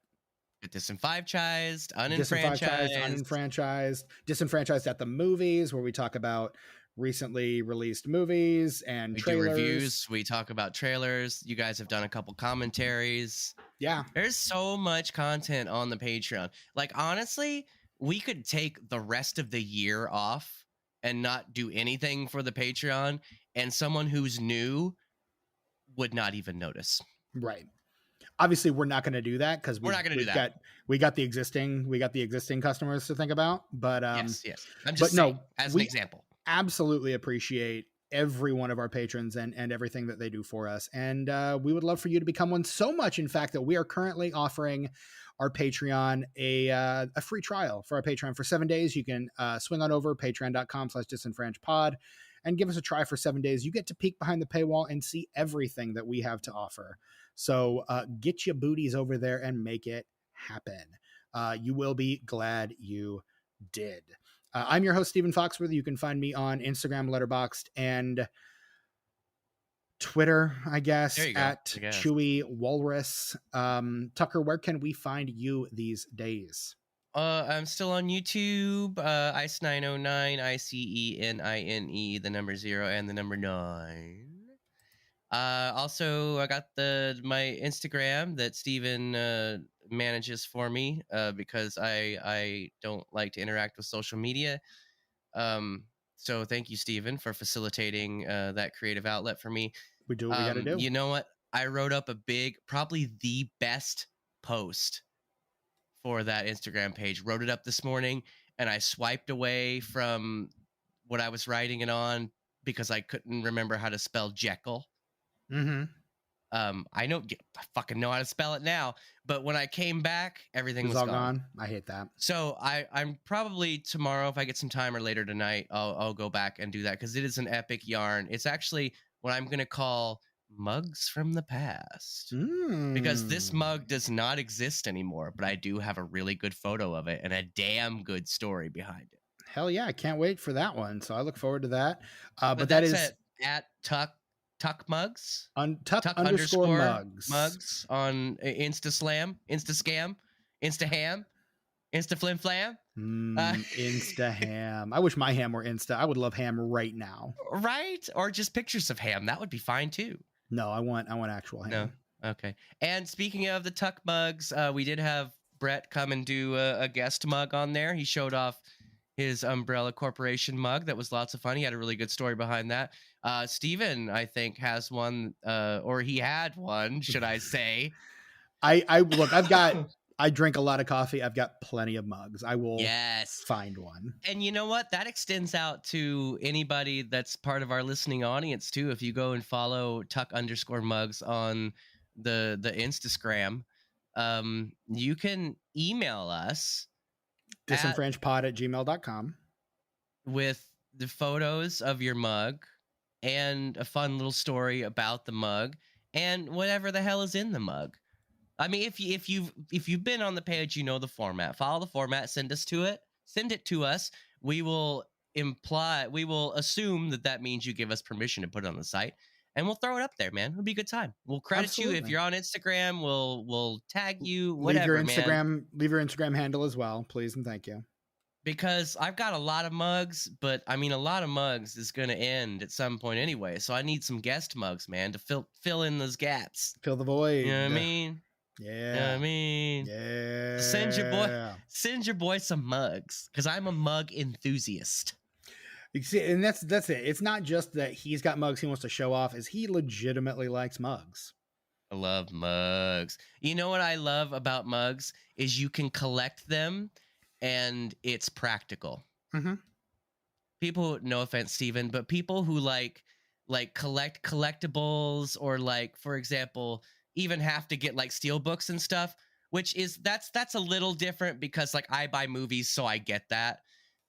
disenfranchised, unfranchised, disenfranchised at the movies, where we talk about recently released movies and trailers. Do reviews. We talk about trailers. You guys have done a couple commentaries. Yeah. There's so much content on the Patreon. Like, honestly, we could take the rest of the year off and not do anything for the Patreon, and someone who's new would not even notice. Right. Obviously, we're not going to do that because we're not going to do that. We got the existing customers to think about. But yes. I'm just saying, as an example. Absolutely appreciate every one of our patrons and everything that they do for us. And we would love for you to become one so much, in fact, that we are currently offering our Patreon a free trial for our Patreon for 7 days. You can swing on over patreon.com/disenfranchpod and give us a try for 7 days. You get to peek behind the paywall and see everything that we have to offer. So get your booties over there and make it happen. You will be glad you did. I'm your host, Stephen Foxworthy. You can find me on Instagram, Letterboxd, and Twitter, I guess, at Chewy Walrus. Tucker, where can we find you these days? I'm still on YouTube, Ice909, ICENINE, the number 0 and the number 9. Also, I got my Instagram that Steven manages for me because I don't like to interact with social media. So thank you, Steven, for facilitating that creative outlet for me. We do what we got to do. You know what? I wrote up probably the best post for that Instagram page. Wrote it up this morning, and I swiped away from what I was writing it on because I couldn't remember how to spell Jekyll. Mm-hmm. I fucking know how to spell it now, but when I came back, everything was all gone. I hate that. So I'm probably tomorrow, if I get some time, or later tonight, I'll go back and do that because it is an epic yarn. It's actually what I'm gonna call mugs from the past, because this mug does not exist anymore, but I do have a really good photo of it and a damn good story behind it. Hell yeah, I can't wait for that one. So I look forward to that. But that is at Tuck Mugs, Tuck _mugs on Instascam, Instaham, Instaflimflam. Instaham. I wish my ham were Insta. I would love ham right now. Right? Or just pictures of ham. That would be fine too. No, I want actual ham. No. Okay. And speaking of the Tuck Mugs, we did have Brett come and do a guest mug on there. He showed off his Umbrella Corporation mug. That was lots of fun. He had a really good story behind that. Steven, I think, has one, or he had one, should I say. I look, I drink a lot of coffee. I've got plenty of mugs. I will find one. And you know what? That extends out to anybody that's part of our listening audience too. If you go and follow Tuck_mugs on the Instagram, you can email us disenfranchpod@gmail.com with the photos of your mug and a fun little story about the mug and whatever the hell is in the mug. I mean, if you've been on the page, you know the format. Follow the format. Send it to us. We will assume that means you give us permission to put it on the site, and we'll throw it up there, man. It'll be a good time. We'll credit you if you're on Instagram. We'll tag you. Whatever, leave your Instagram handle as well, please and thank you. Because I've got a lot of mugs, but I mean, a lot of mugs is going to end at some point anyway. So I need some guest mugs, man, to fill in those gaps. Fill the void. You know what I mean? Yeah. You know what I mean? Yeah. Send your boy some mugs, because I'm a mug enthusiast. You see, and that's it. It's not just that he's got mugs he wants to show off, is he legitimately likes mugs. I love mugs. You know what I love about mugs is you can collect them and it's practical. Mm-hmm. People, no offense, Steven, but people who like collect collectibles, or like, for example, even have to get like steel books and stuff, which is that's a little different because like I buy movies, so I get that.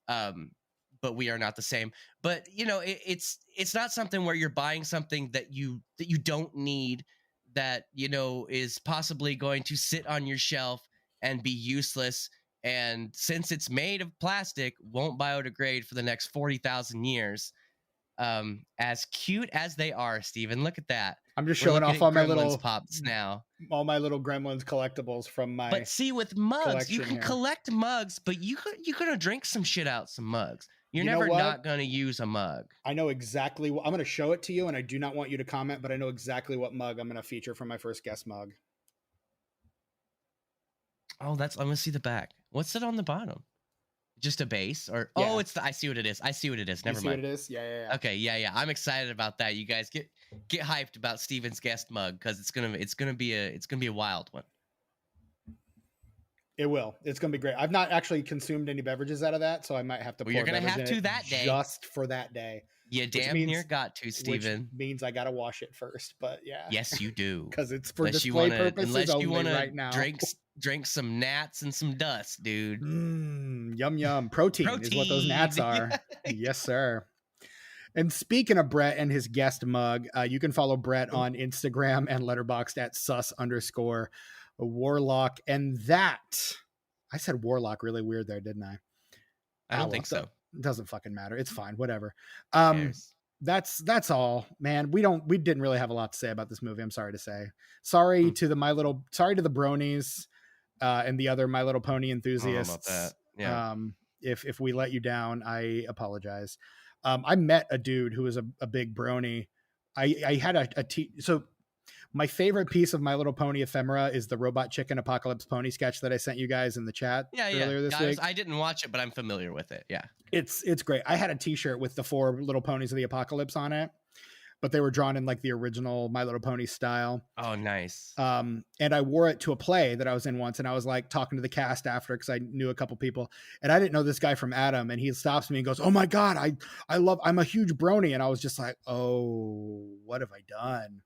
But we are not the same. But you know, it's not something where you're buying something that you don't need, that you know is possibly going to sit on your shelf and be useless And since it's made of plastic, won't biodegrade for the next 40,000 years. As cute as they are, Steven, look at that. I'm just showing off all my little pops now. All my little Gremlins collectibles from my. But see, with mugs, you can collect mugs, but you're gonna drink some shit out some mugs. You're never not gonna use a mug. I know exactly what I'm gonna show it to you, and I do not want you to comment, but I know exactly what mug I'm gonna feature for my first guest mug. Oh, I'm gonna see the back. What's it on the bottom? Just a base, or it's I see what it is. Never mind. What it is? Yeah. Okay, yeah. I'm excited about that. You guys get hyped about Steven's guest mug because it's gonna be a wild one. It will. It's gonna be great. I've not actually consumed any beverages out of that, so I might have to. You're gonna have to that day, just for that day. You damn near got to, Steven. Which means I gotta wash it first, but yeah. Yes, you do. Because it's for display purposes unless you only right now. Drink some gnats and some dust, dude. Yum. Protein is what those gnats are. Yes, sir. And speaking of Brett and his guest mug, you can follow Brett on Instagram and Letterboxd at sus_warlock. And that, I said warlock really weird there, didn't I? I don't think so. It doesn't fucking matter. It's fine. Whatever. That's all, man. We didn't really have a lot to say about this movie. I'm sorry to say. Sorry to the bronies and the other My Little Pony enthusiasts. About that. Yeah. If we let you down, I apologize. I met a dude who was a big brony. I had so my favorite piece of My Little Pony ephemera is the Robot Chicken Apocalypse Pony sketch that I sent you guys in the chat earlier this week. I didn't watch it, but I'm familiar with it. Yeah. It's great. I had a t-shirt with the 4 little ponies of the apocalypse on it, but they were drawn in like the original My Little Pony style. Oh, nice. And I wore it to a play that I was in once, and I was like talking to the cast after because I knew a couple people, and I didn't know this guy from Adam, and he stops me and goes, "Oh my God, I'm a huge brony," and I was just like, "Oh, what have I done?"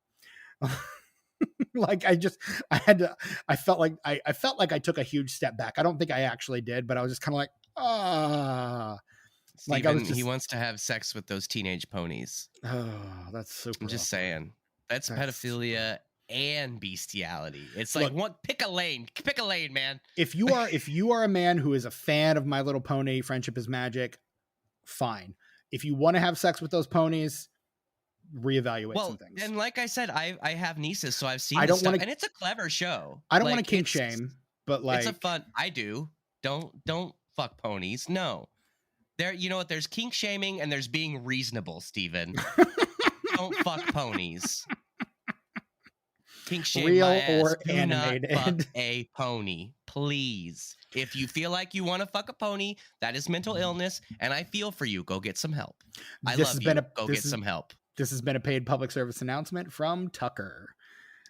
Like I felt like I took a huge step back. I don't think I actually did, but I was just kind of like, Steven, like he wants to have sex with those teenage ponies. Oh, that's super. I'm just saying. That's pedophilia and bestiality. It's like, pick a lane, man. If you are a man who is a fan of My Little Pony, Friendship is Magic, fine. If you want to have sex with those ponies, reevaluate some things. And like I said, I have nieces, so I've seen this stuff, and it's a clever show. I don't want to kink shame, but like it's a fun. I do. Don't fuck ponies. No. There, you know what? There's kink shaming and there's being reasonable, Steven. Don't fuck ponies. Kink shame real my ass. Or Do animated. Not fuck a pony, please. If you feel like you want to fuck a pony, that is mental illness, and I feel for you. Go get some help. Go get some help. This has been a paid public service announcement from Tucker.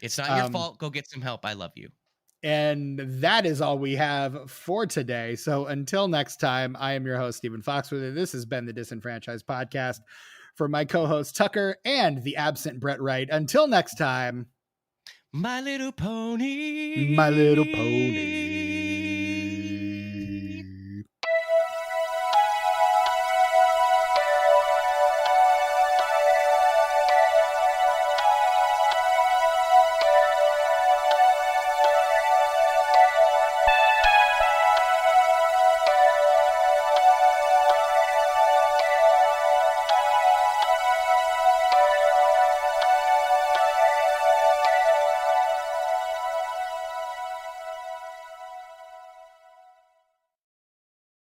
It's not your fault. Go get some help. I love you. And that is all we have for today. So until next time, I am your host, Stephen Foxworthy. This has been the Disenfranchised Podcast. For my co-host, Tucker, and the absent Brett Wright. Until next time. My Little Pony. My Little Pony.